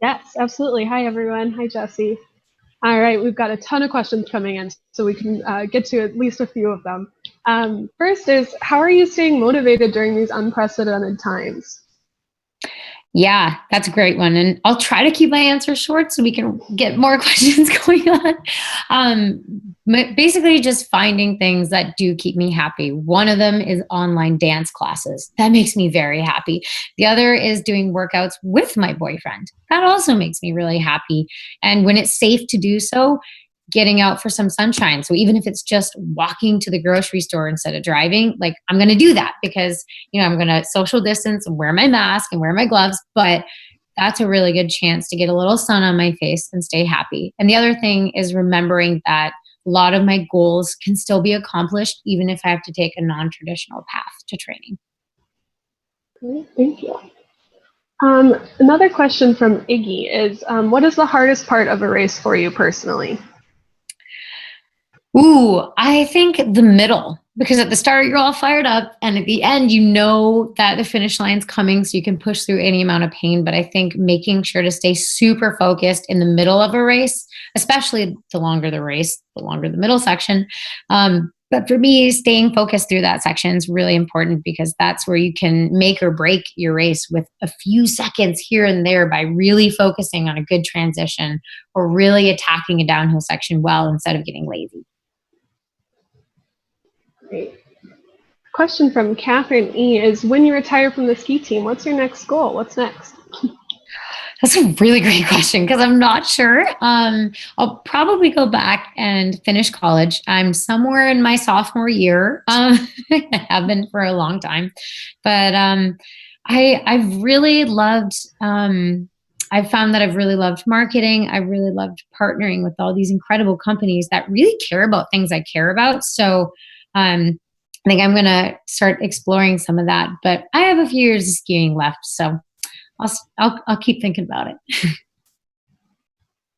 Yes, absolutely. Hi, everyone. Hi, Jessie. All right, we've got a ton of questions coming in, so we can get to at least a few of them. First is, how are you staying motivated during these unprecedented times? Yeah, that's a great one. And I'll try to keep my answers short so we can get more questions going on. Basically just finding things that do keep me happy. One of them is online dance classes. That makes me very happy. The other is doing workouts with my boyfriend. That also makes me really happy. And when it's safe to do so, getting out for some sunshine. So even if it's just walking to the grocery store instead of driving, like I'm going to do that because, I'm going to social distance and wear my mask and wear my gloves, but that's a really good chance to get a little sun on my face and stay happy. And the other thing is remembering that a lot of my goals can still be accomplished, even if I have to take a non-traditional path to training. Great, thank you. Another question from Iggy is, what is the hardest part of a race for you personally? Ooh, I think the middle, because at the start you're all fired up, and at the end you know that the finish line's coming, so you can push through any amount of pain. But I think making sure to stay super focused in the middle of a race, especially the longer the race, the longer the middle section. But for me, staying focused through that section is really important, because that's where you can make or break your race with a few seconds here and there by really focusing on a good transition or really attacking a downhill section well instead of getting lazy. Great. Question from Catherine E is, when you retire from the ski team, what's your next goal? What's next? That's a really great question, because I'm not sure. I'll probably go back and finish college. I'm somewhere in my sophomore year. I have been for a long time, but I've really loved. I've found that I've really loved marketing. I've really loved partnering with all these incredible companies that really care about things I care about. So I think I'm going to start exploring some of that. But I have a few years of skiing left, so I'll keep thinking about it.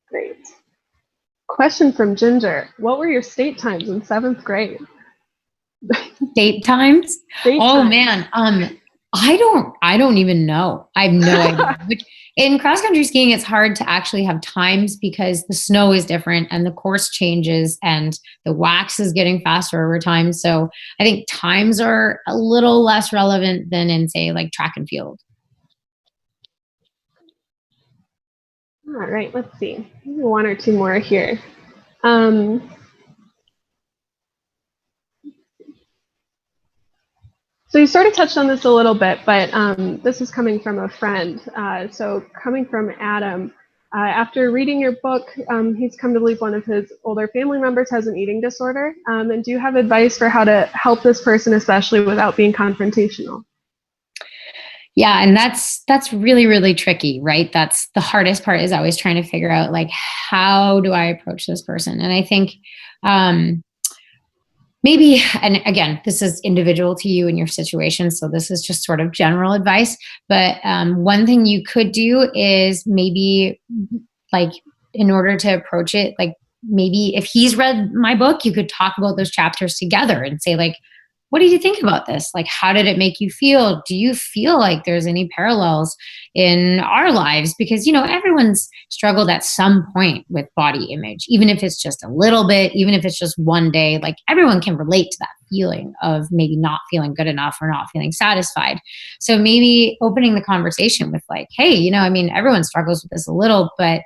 Great. Question from Ginger. What were your state times in 7th grade? State times? State Oh times. man. I don't even know. I have no idea. In cross country skiing, it's hard to actually have times because the snow is different and the course changes and the wax is getting faster over time. So I think times are a little less relevant than in, say, like track and field. All right, let's see. Maybe one or two more here. So you sort of touched on this a little bit, but this is coming from a friend. So coming from Adam, after reading your book, he's come to believe one of his older family members has an eating disorder. And do you have advice for how to help this person, especially without being confrontational? Yeah, and that's really, really tricky, right? That's the hardest part, is always trying to figure out, like, how do I approach this person? And I think maybe, and again, this is individual to you and your situation, so this is just sort of general advice. But one thing you could do is maybe, like, in order to approach it, like, maybe if he's read my book, you could talk about those chapters together and say, like, what did you think about this? Like, how did it make you feel? Do you feel like there's any parallels in our lives? Because, you know, everyone's struggled at some point with body image, even if it's just a little bit, even if it's just one day. Like, everyone can relate to that feeling of maybe not feeling good enough or not feeling satisfied. So maybe opening the conversation with, like, hey, you know, I mean, everyone struggles with this a little, but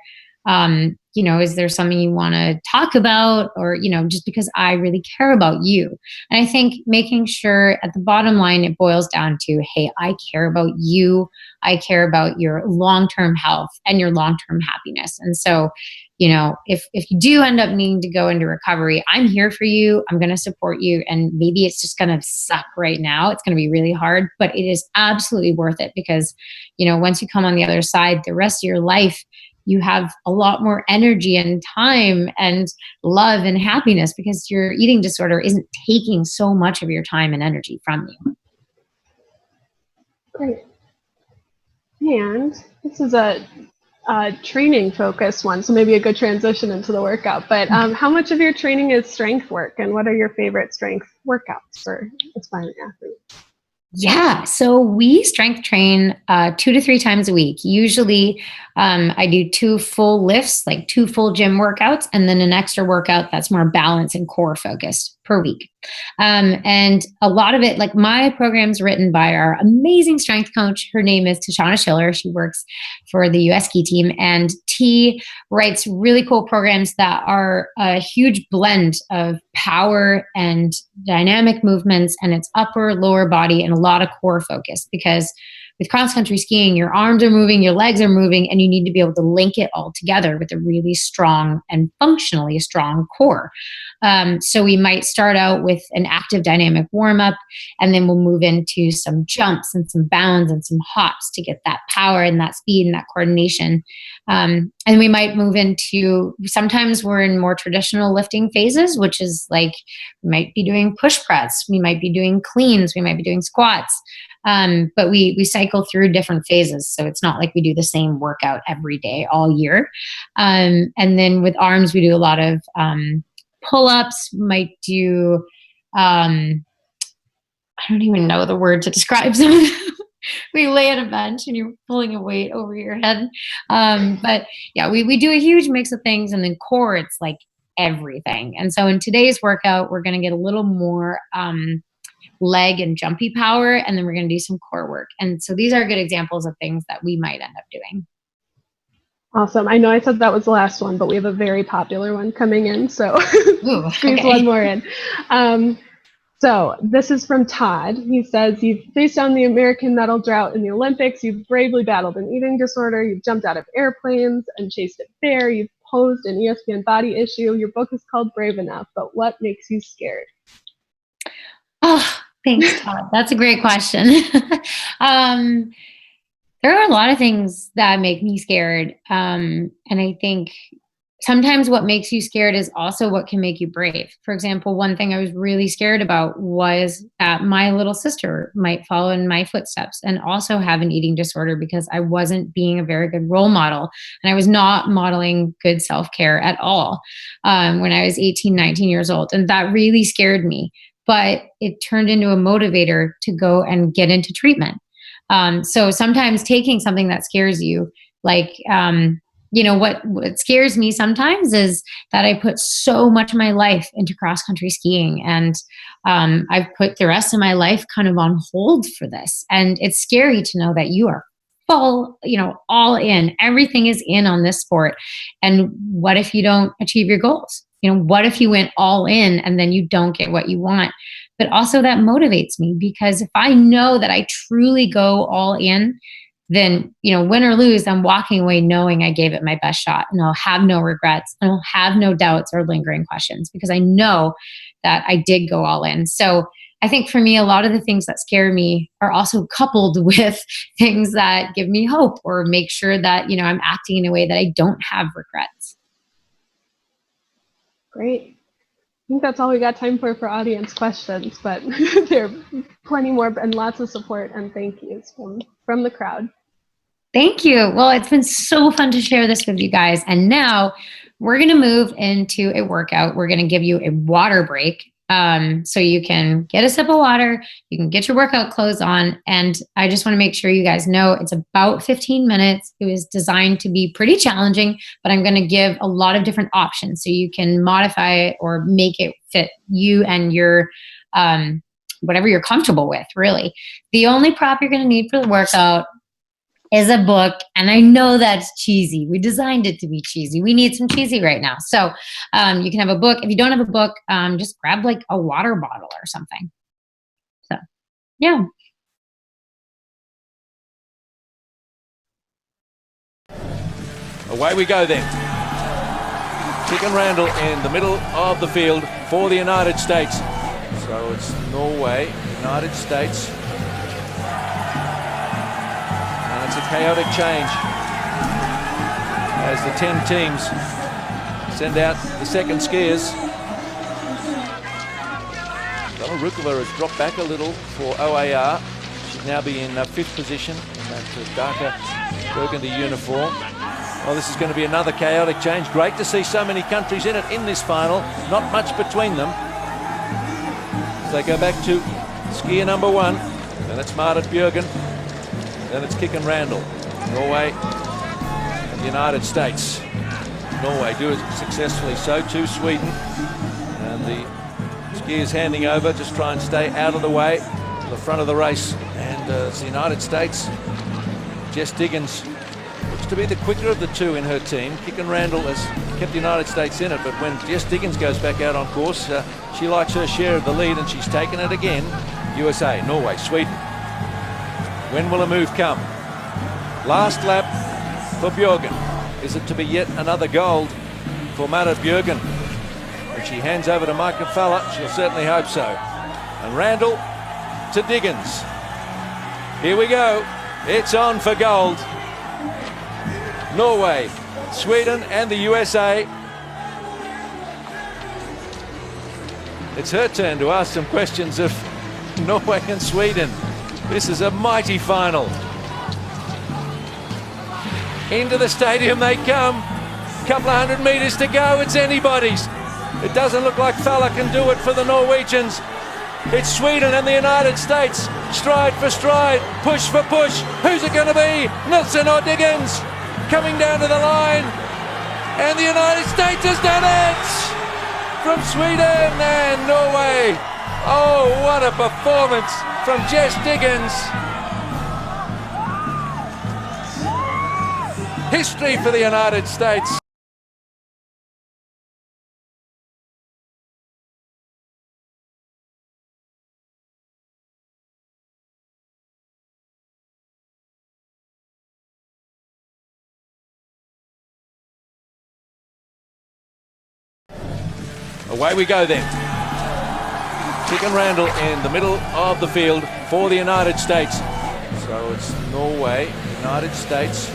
you know, is there something you want to talk about? Or, you know, just because I really care about you. And I think making sure at the bottom line, it boils down to, hey, I care about you. I care about your long-term health and your long-term happiness. And so, you know, if you do end up needing to go into recovery, I'm here for you. I'm going to support you. And maybe it's just going to suck right now. It's going to be really hard, but it is absolutely worth it, because, you know, once you come on the other side, the rest of your life, you have a lot more energy and time and love and happiness, because your eating disorder isn't taking so much of your time and energy from you. Great. And this is a training focused one, so maybe a good transition into the workout. But how much of your training is strength work, and what are your favorite strength workouts for aspiring athletes? Yeah, so we strength train 2 to 3 times a week. Usually I do 2 full lifts, like 2 full gym workouts, and then an extra workout that's more balance and core focused per week. And a lot of it, like, my program's written by our amazing strength coach. Her name is Tashana Schiller. She works for the US ski team, and T writes really cool programs that are a huge blend of power and dynamic movements, and it's upper, lower body, and a lot of core focus, because with cross-country skiing, your arms are moving, your legs are moving, and you need to be able to link it all together with a really strong and functionally strong core. So we might start out with an active dynamic warm-up, and then we'll move into some jumps and some bounds and some hops to get that power and that speed and that coordination. And and we might move into, sometimes we're in more traditional lifting phases, which is like, we might be doing push press, we might be doing cleans, we might be doing squats. But we cycle through different phases. So it's not like we do the same workout every day all year. And then with arms, we do a lot of pull-ups, might do, I don't even know the word to describe some of them. We lay at a bench and you're pulling a weight over your head. But yeah, we do a huge mix of things. And then core, it's like everything. And so in today's workout, we're going to get a little more leg and jumpy power, and then we're going to do some core work. And so these are good examples of things that we might end up doing. Awesome. I know I said that was the last one, but we have a very popular one coming in. So Ooh, squeeze okay. one more in. So this is from Todd. He says, you've faced down the American medal drought in the Olympics. You've bravely battled an eating disorder. You've jumped out of airplanes and chased a bear. You've posed an ESPN body issue. Your book is called Brave Enough, but what makes you scared? Oh, thanks, Todd. That's a great question. There are a lot of things that make me scared. And I think sometimes what makes you scared is also what can make you brave. For example, one thing I was really scared about was that my little sister might follow in my footsteps and also have an eating disorder, because I wasn't being a very good role model. And I was not modeling good self-care at all when I was 18, 19 years old. And that really scared me. But it turned into a motivator to go and get into treatment. So sometimes taking something that scares you, like, what scares me sometimes is that I put so much of my life into cross-country skiing, and I've put the rest of my life kind of on hold for this. And it's scary to know that you are full, all in. Everything is in on this sport. And what if you don't achieve your goals? What if you went all in and then you don't get what you want? But also that motivates me, because if I know that I truly go all in, then, win or lose, I'm walking away knowing I gave it my best shot, and I'll have no regrets, and I'll have no doubts or lingering questions, because I know that I did go all in. So I think for me, a lot of the things that scare me are also coupled with things that give me hope or make sure that, I'm acting in a way that I don't have regrets. Great. I think that's all we got time for audience questions, but there are plenty more and lots of support and thank yous from the crowd. Thank you. Well, it's been so fun to share this with you guys. And now we're going to move into a workout. We're going to give you a water break. So you can get a sip of water, you can get your workout clothes on. And I just want to make sure you guys know it's about 15 minutes. It was designed to be pretty challenging, but I'm going to give a lot of different options so you can modify it or make it fit you and your, whatever you're comfortable with, really. The only prop you're going to need for the workout is a book. And I know that's cheesy. We designed it to be cheesy. We need some cheesy right now. So you can have a book. If you don't have a book, just grab like a water bottle or something. So, yeah. Away we go then. Chicken Randall in the middle of the field for the United States. So it's Norway, United States. It's a chaotic change as the 10 teams send out the second skiers. Donna Rukova has dropped back a little for OAR. She'd now be in 5th position in that darker burgundy uniform. Well, this is going to be another chaotic change. Great to see so many countries in it in this final. Not much between them. As they go back to skier number 1, and it's Marit Bjørgen. Then it's Kicken Randall, Norway and the United States. Norway do it successfully, so too Sweden. And the skiers handing over, just try and stay out of the way to the front of the race. And it's the United States. Jessie Diggins looks to be the quicker of the two in her team. Kicken Randall has kept the United States in it, but when Jessie Diggins goes back out on course, she likes her share of the lead, and she's taken it again. USA, Norway, Sweden. When will a move come? Last lap for Bjørgen. Is it to be yet another gold for Marit Bjørgen? When she hands over to Micah Falla, she'll certainly hope so. And Randall to Diggins. Here we go. It's on for gold. Norway Sweden and the USA. It's her turn to ask some questions of Norway and Sweden. This is a mighty final. Into the stadium they come. Couple of 100 meters to go. It's anybody's. It doesn't look like Falla can do it for the Norwegians. It's Sweden and the United States. Stride for stride, push for push. Who's it going to be? Nilsson or Diggins? Coming down to the line. And the United States has done it! From Sweden and Norway. Oh, what a performance from Jessie Diggins. History for the United States. Away we go then. Chicken Randall in the middle of the field for the United States. So it's Norway, United States.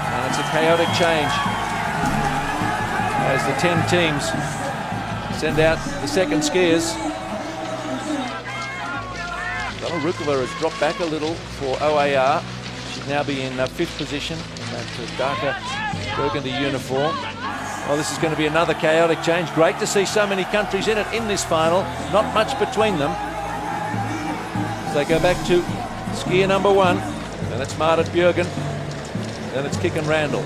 And it's a chaotic change as the 10 teams send out the second skiers. Rukova has dropped back a little for OAR. She'd now be in 5th position in that darker burgundy uniform. Well, this is going to be another chaotic change. Great to see so many countries in it in this final. Not much between them. As they go back to skier number 1. Then it's Marit Bjørgen. Then it's Chicken Randall.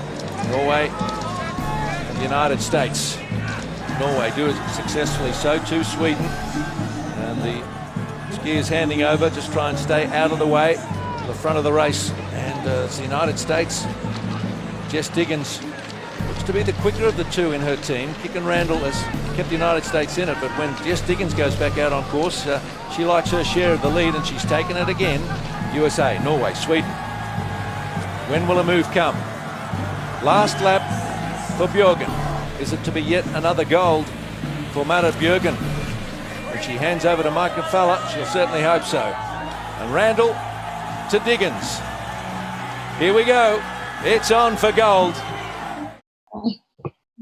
Norway and the United States. Norway do it successfully. So too Sweden. And the skiers handing over. Just try and stay out of the way. To the front of the race. And it's the United States. Jessie Diggins looks to be the quicker of the two in her team. Chicken Randall has kept the United States in it, but when Jessie Diggins goes back out on course, she likes her share of the lead, and she's taken it again. USA, Norway, Sweden. When will a move come? Last lap for Bjørgen. Is it to be yet another gold for Marit Bjørgen? When she hands over to Micah Falla, she'll certainly hope so. And Randall to Diggins. Here we go. It's on for gold.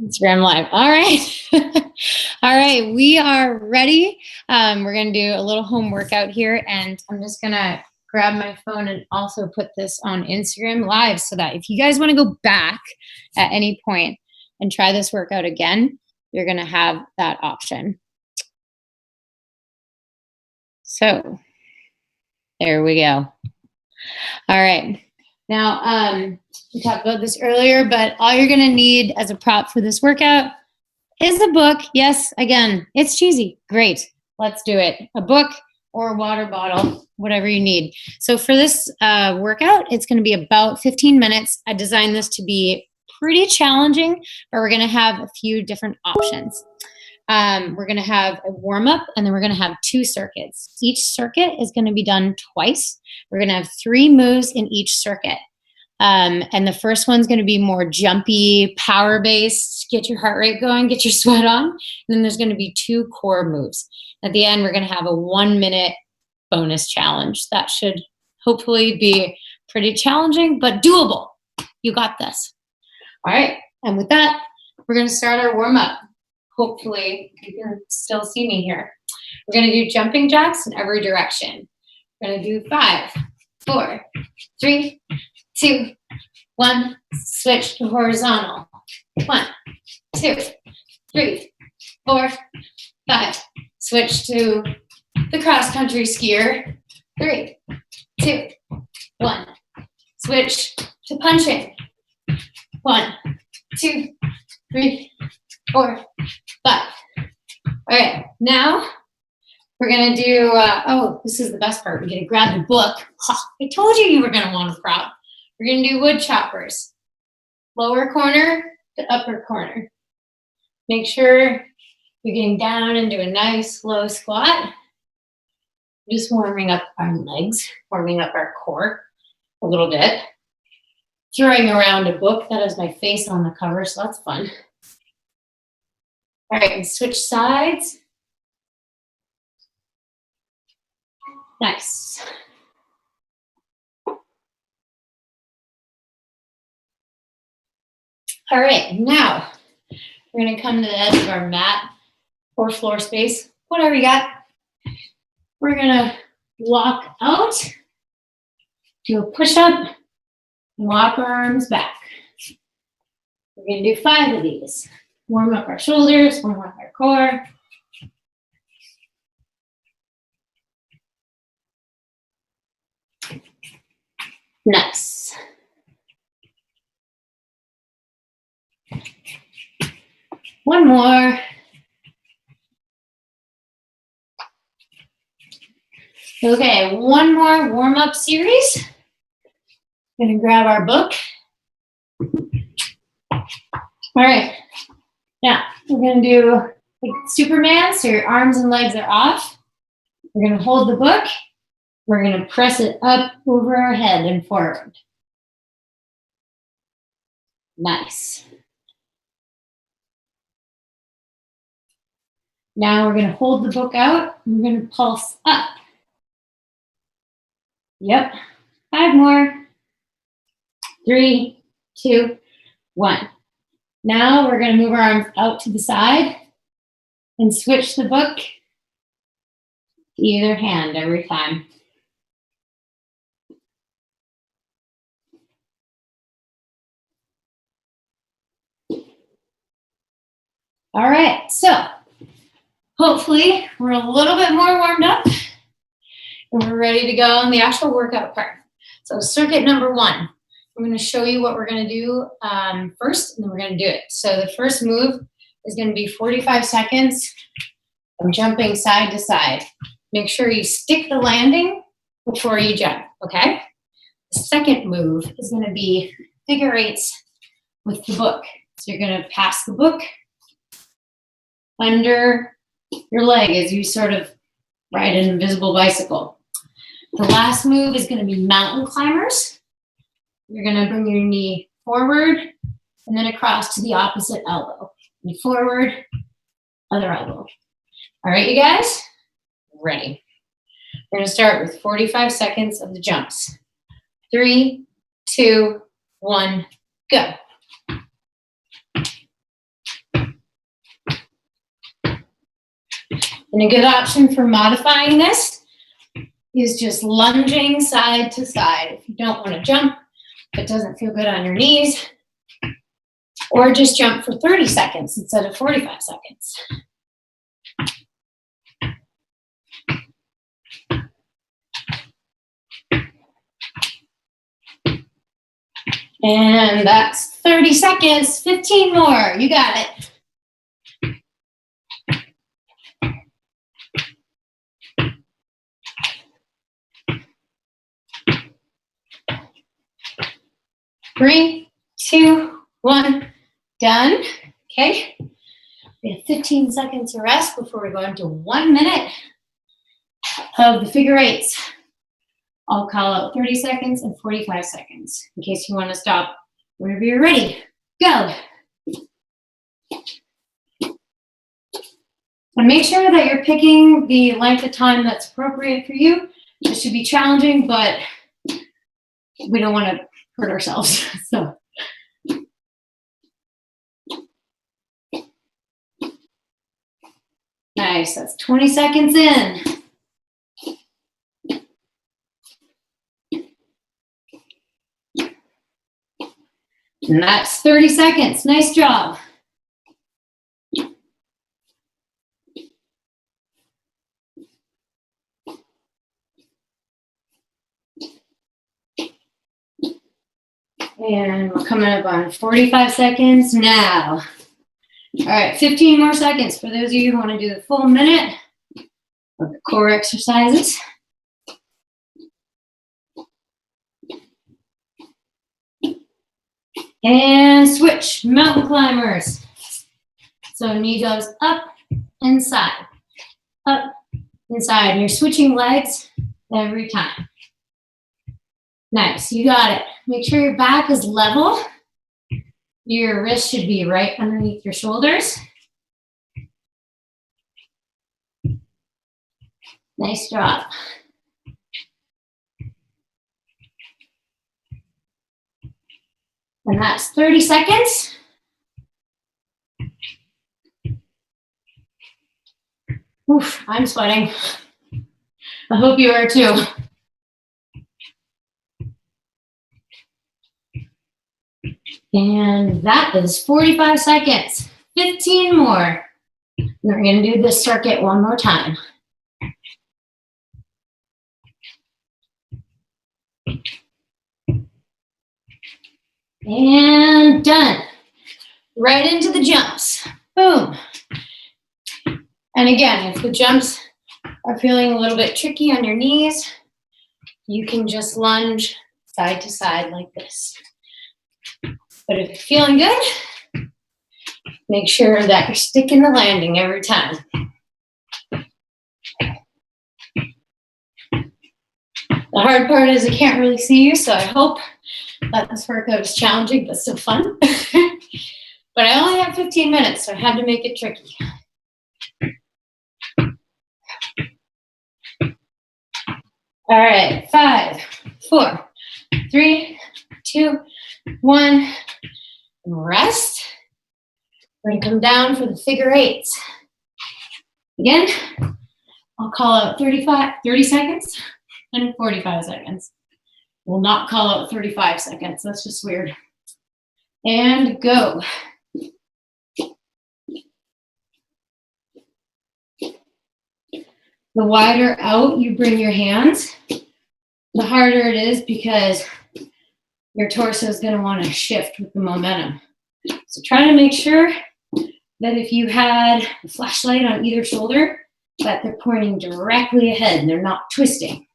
Instagram Live. All right. All right. We are ready. We're going to do a little home workout here, and I'm just going to grab my phone and also put this on Instagram Live so that if you guys want to go back at any point and try this workout again, you're going to have that option. So there we go. All right. Now, we talked about this earlier, but all you're going to need as a prop for this workout is a book. Yes, again, it's cheesy. Great. Let's do it. A book or a water bottle, whatever you need. So for this workout, it's going to be about 15 minutes. I designed this to be pretty challenging, but we're going to have a few different options. We're going to have a warm-up, and then we're going to have 2 circuits. Each circuit is going to be done twice. We're going to have 3 moves in each circuit. And the first one's going to be more jumpy, power-based, get your heart rate going, get your sweat on. And then there's going to be 2 core moves. At the end, we're going to have a 1-minute bonus challenge. That should hopefully be pretty challenging, but doable. You got this. All right. And with that, we're going to start our warm-up. Hopefully you can still see me here. We're going to do jumping jacks in every direction. We're going to do 5, 4, 3, 2, 1. Switch to horizontal. 1, 2, 3, 4, 5. Switch to the cross-country skier. 3, 2, 1. Switch to punching. 1, 2, 3, 4, 5. All right, now we're gonna do, oh, this is the best part. We're gonna grab the book. I told you were gonna want a prop. We're gonna do wood choppers. Lower corner to upper corner. Make sure you're getting down into a nice slow squat. Just warming up our legs, warming up our core a little bit. Throwing around a book that has my face on the cover, so that's fun. All right, and switch sides. Nice. All right, now we're gonna come to the edge of our mat or floor space, whatever you got. We're gonna walk out, do a push-up, walk our arms back. We're gonna do 5 of these. Warm up our shoulders, warm up our core. Nice. One more. Okay, one more warm-up series. Gonna grab our book. All right, now we're gonna do like Superman, so your arms and legs are off. We're gonna hold the book. We're gonna press it up over our head and forward. Nice. Now we're gonna hold the book out. We're gonna pulse up. Yep, 5 more. 3, 2, 1. Now we're gonna move our arms out to the side and switch the book to either hand every time. All right, so hopefully we're a little bit more warmed up and we're ready to go on the actual workout part. So circuit number 1, I'm going to show you what we're going to do first, and then we're going to do it. So the first move is going to be 45 seconds of jumping side to side. Make sure you stick the landing before you jump, okay? The second move is going to be figure 8s with the book. So you're going to pass the book under your leg as you sort of ride an invisible bicycle. The last move is going to be mountain climbers. You're going to bring your knee forward and then across to the opposite elbow. And forward, other elbow. All right, you guys? Ready. We're going to start with 45 seconds of the jumps. 3, 2, 1, go. And a good option for modifying this is just lunging side to side. If you don't want to jump, if it doesn't feel good on your knees, or just jump for 30 seconds instead of 45 seconds. And that's 30 seconds, 15 more, you got it. Three, 2, 1, done. Okay. We have 15 seconds to rest before we go into 1 minute of the figure 8s. I'll call out 30 seconds and 45 seconds in case you want to stop whenever you're ready. Go. And make sure that you're picking the length of time that's appropriate for you. This should be challenging, but we don't want to hurt ourselves. So. Nice, that's 20 seconds in. And that's 30 seconds, nice job. And we're coming up on 45 seconds now. All right, 15 more seconds for those of you who want to do the full minute of the core exercises. And switch, mountain climbers. So knee goes up, inside, up, inside. And you're switching legs every time. Nice, you got it. Make sure your back is level. Your wrist should be right underneath your shoulders. Nice job. And that's 30 seconds. Oof, I'm sweating. I hope you are too. And that is 45 seconds. 15 more. We're going to do this circuit one more time. And done. Right into the jumps. Boom. And again, if the jumps are feeling a little bit tricky on your knees, you can just lunge side to side like this. But if you're feeling good, make sure that you're sticking the landing every time. The hard part is I can't really see you, so I hope that this workout is challenging but still fun. But I only have 15 minutes, so I had to make it tricky. All right, 5, 4, 3, 2, 1. Rest. We're going to come down for the figure eights. Again, I'll call out 30 seconds and 45 seconds. We'll not call out 35 seconds. That's just weird. And go. The wider out you bring your hands, the harder it is because your torso is going to want to shift with the momentum. So try to make sure that if you had a flashlight on either shoulder, that they're pointing directly ahead and they're not twisting.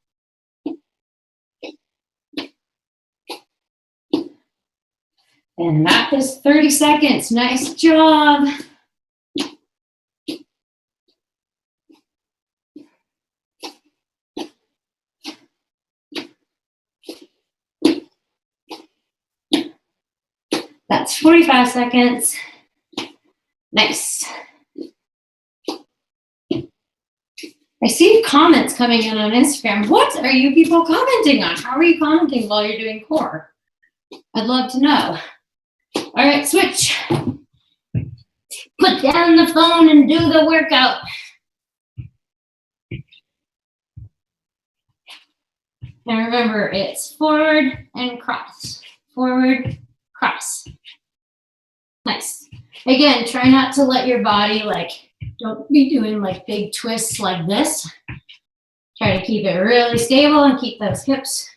And that is 30 seconds. Nice job. That's 45 seconds. Nice. I see comments coming in on Instagram. What are you people commenting on? How are you commenting while you're doing core? I'd love to know. All right, switch. Put down the phone and do the workout. And remember, it's forward and cross. Forward, cross. Nice. Again, try not to let your body, don't be doing big twists like this. Try to keep it really stable and keep those hips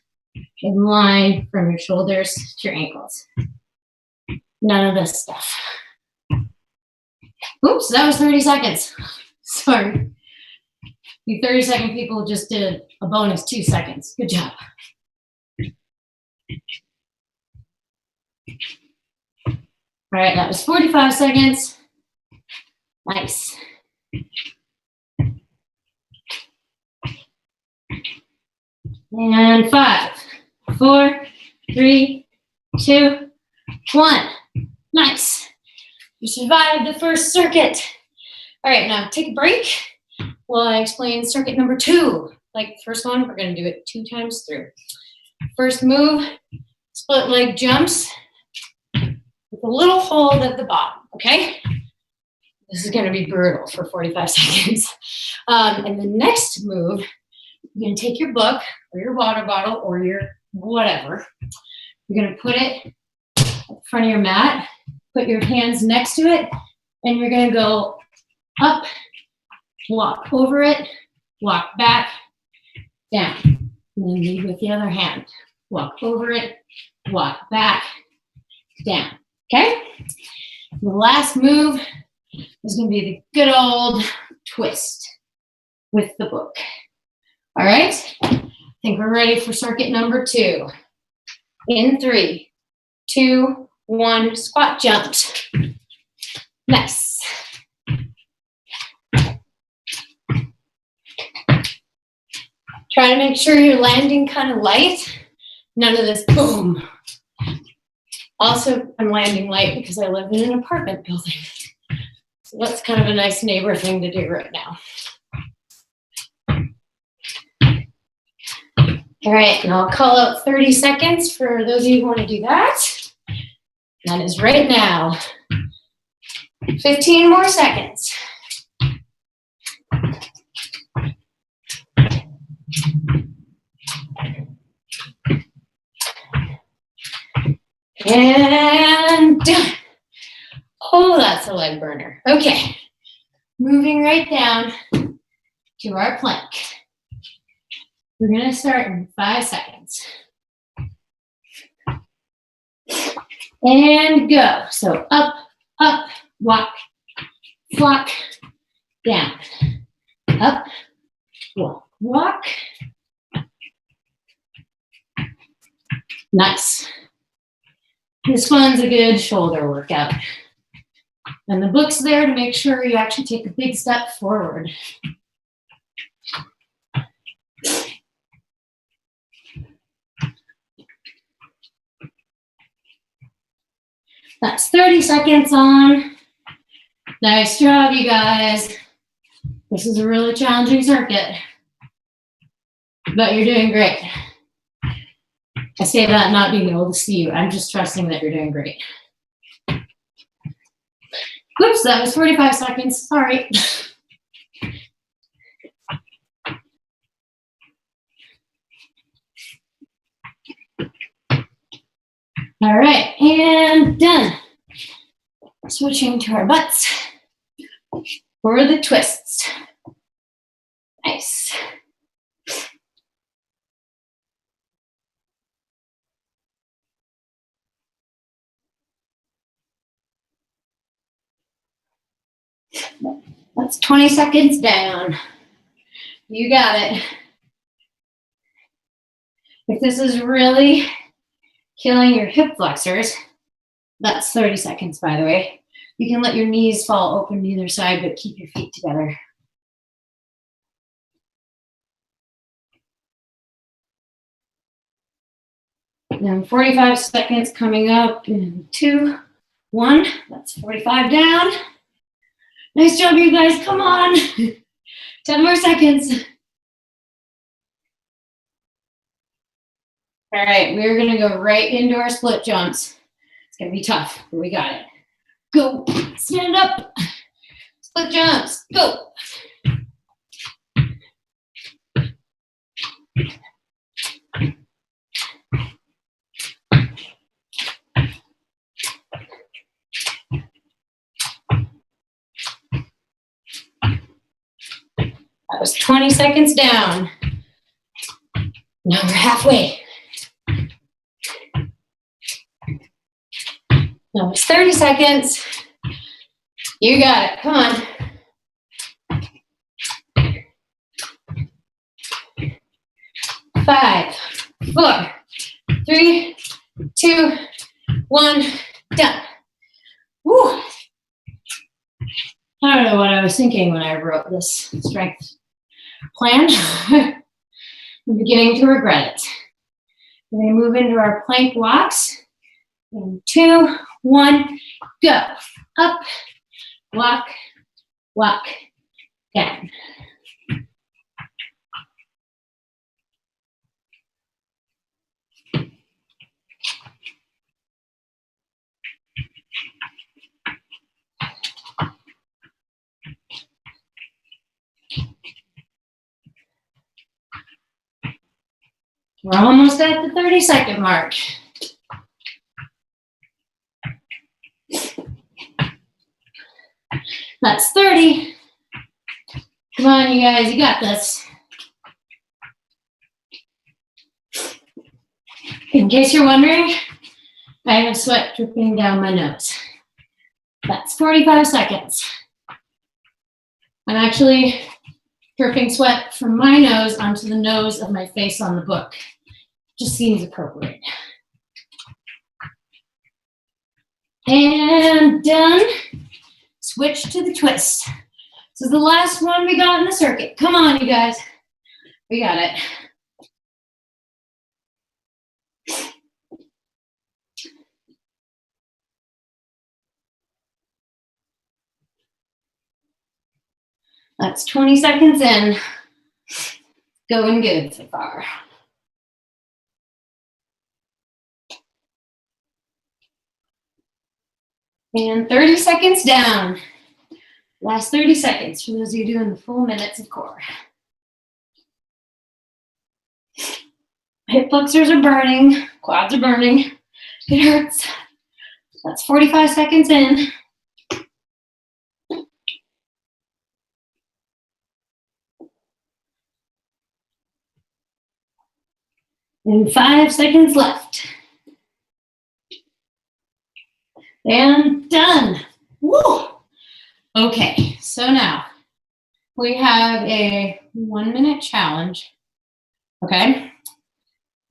in line from your shoulders to your ankles. None of this stuff. Oops, that was 30 seconds. Sorry. You 30-second people just did a bonus 2 seconds. Good job. All right, that was 45 seconds. Nice. And 5, 4, 3, 2, 1. Nice. You survived the first circuit. All right, now take a break while I explain circuit number 2. Like the first one, we're going to do it 2 times through. First move, split leg jumps with a little hold at the bottom, okay? This is going to be brutal for 45 seconds. And the next move, you're going to take your book or your water bottle or your whatever. You're going to put it in front of your mat, put your hands next to it, and you're going to go up, walk over it, walk back, down. And then lead with the other hand. Walk over it, walk back, down. Okay? The last move is going to be the good old twist with the book. All right? I think we're ready for circuit number 2. In 3, 2, 1, squat jumps. Nice. Try to make sure you're landing kind of light. None of this boom. Also, I'm landing light because I live in an apartment building. So that's kind of a nice neighbor thing to do right now. All right, and I'll call out 30 seconds for those of you who want to do that. That is right now. 15 more seconds. And done. Oh, that's a leg burner. Okay, moving right down to our plank. We're gonna start in 5 seconds. And go. So up, up, walk, flock, down. Up, walk, walk. Nice. This one's a good shoulder workout. And the book's there to make sure you actually take a big step forward. That's 30 seconds on. Nice job, you guys. This is a really challenging circuit, but you're doing great. I say that not being able to see you. I'm just trusting that you're doing great. Oops, that was 45 seconds. Sorry. All right, and done. Switching to our butts for the twists. Nice. That's 20 seconds down. You got it. If this is really killing your hip flexors, that's 30 seconds, by the way. You can let your knees fall open to either side, but keep your feet together. And 45 seconds coming up in 2, 1. That's 45 down. Nice job, you guys. Come on. 10 more seconds. All right, we're gonna go right into our split jumps. It's gonna be tough, but we got it. Go, stand up, split jumps, go. That was 20 seconds down. Now we're halfway. That was 30 seconds. You got it, come on. 5, 4, 3, 2, 1, done. Woo. I don't know what I was thinking when I wrote this strength plan. I'm beginning to regret it. We're going to move into our plank walks. In 2, 1, go. Up, walk, walk, down. We're almost at the 30-second mark. That's 30. Come on, you guys, you got this. In case you're wondering, I have sweat dripping down my nose. That's 45 seconds. I'm actually dripping sweat from my nose onto the nose of my face on the book. Just seems appropriate. And done. Switch to the twist. This is the last one we got in the circuit. Come on, you guys. We got it. That's 20 seconds in. Going good so far. And 30 seconds down. Last 30 seconds for those of you doing the full minutes of core. Hip flexors are burning, quads are burning. It hurts. That's 45 seconds in. And 5 seconds left. And done. Woo! Okay, so now we have a 1-minute challenge. Okay?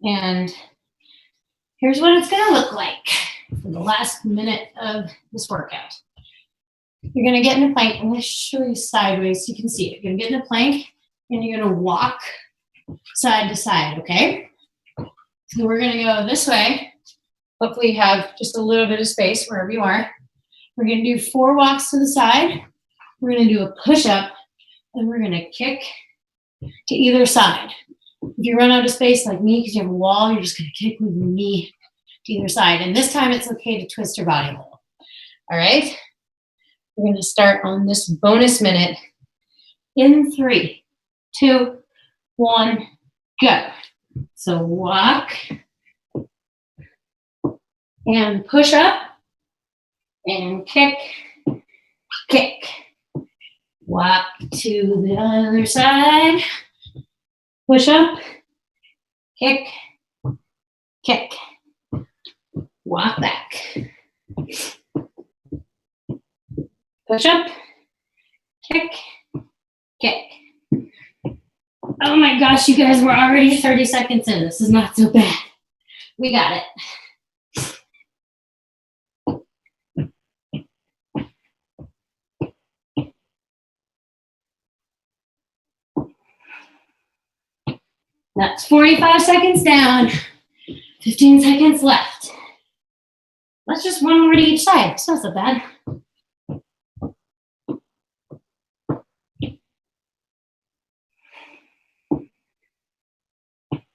And here's what it's gonna look like for the last minute of this workout. You're gonna get in a plank. I'm gonna show you sideways so you can see it. You're gonna get in a plank and you're gonna walk side to side, okay? So we're gonna go this way. Hopefully you have just a little bit of space wherever you are. We're gonna do 4 walks to the side. We're gonna do a push-up and we're gonna kick to either side. If you run out of space like me because you have a wall, you're just gonna kick with your knee to either side. And this time it's okay to twist your body a little. All right? We're gonna start on this bonus minute in 3, 2, 1, go. So walk and push up and kick, kick. Walk to the other side. Push up, kick, kick. Walk back. Push up, kick, kick. Oh my gosh, you guys, we're already 30 seconds in. This is not so bad. We got it. That's 45 seconds down, 15 seconds left. Let's just 1 more to each side. It's not so bad.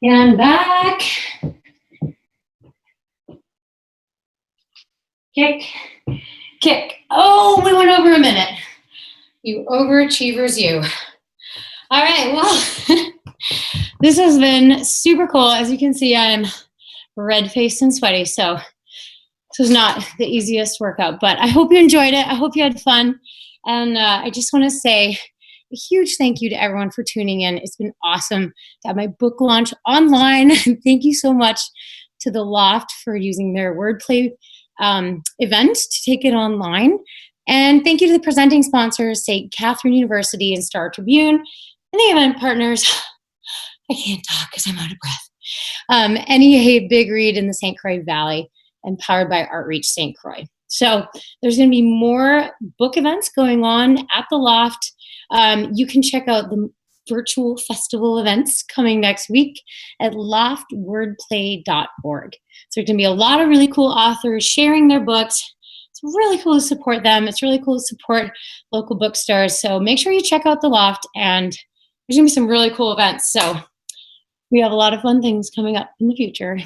And back. Kick, kick. Oh, we went over a minute. You overachievers, you. All right, well, this has been super cool. As you can see, I'm red-faced and sweaty, so this was not the easiest workout, but I hope you enjoyed it. I hope you had fun. And I just want to say a huge thank you to everyone for tuning in. It's been awesome to have my book launch online. Thank you so much to the Loft for using their wordplay event to take it online. And thank you to the presenting sponsors, St. Catherine University and Star Tribune, and the event partners. I can't talk because I'm out of breath. NEA Big Read in the St. Croix Valley, and powered by ArtReach St. Croix. So there's going to be more book events going on at the Loft. You can check out the virtual festival events coming next week at loftwordplay.org. So there's going to be a lot of really cool authors sharing their books. It's really cool to support them. It's really cool to support local bookstores. So make sure you check out the Loft, and there's going to be some really cool events. So we have a lot of fun things coming up in the future.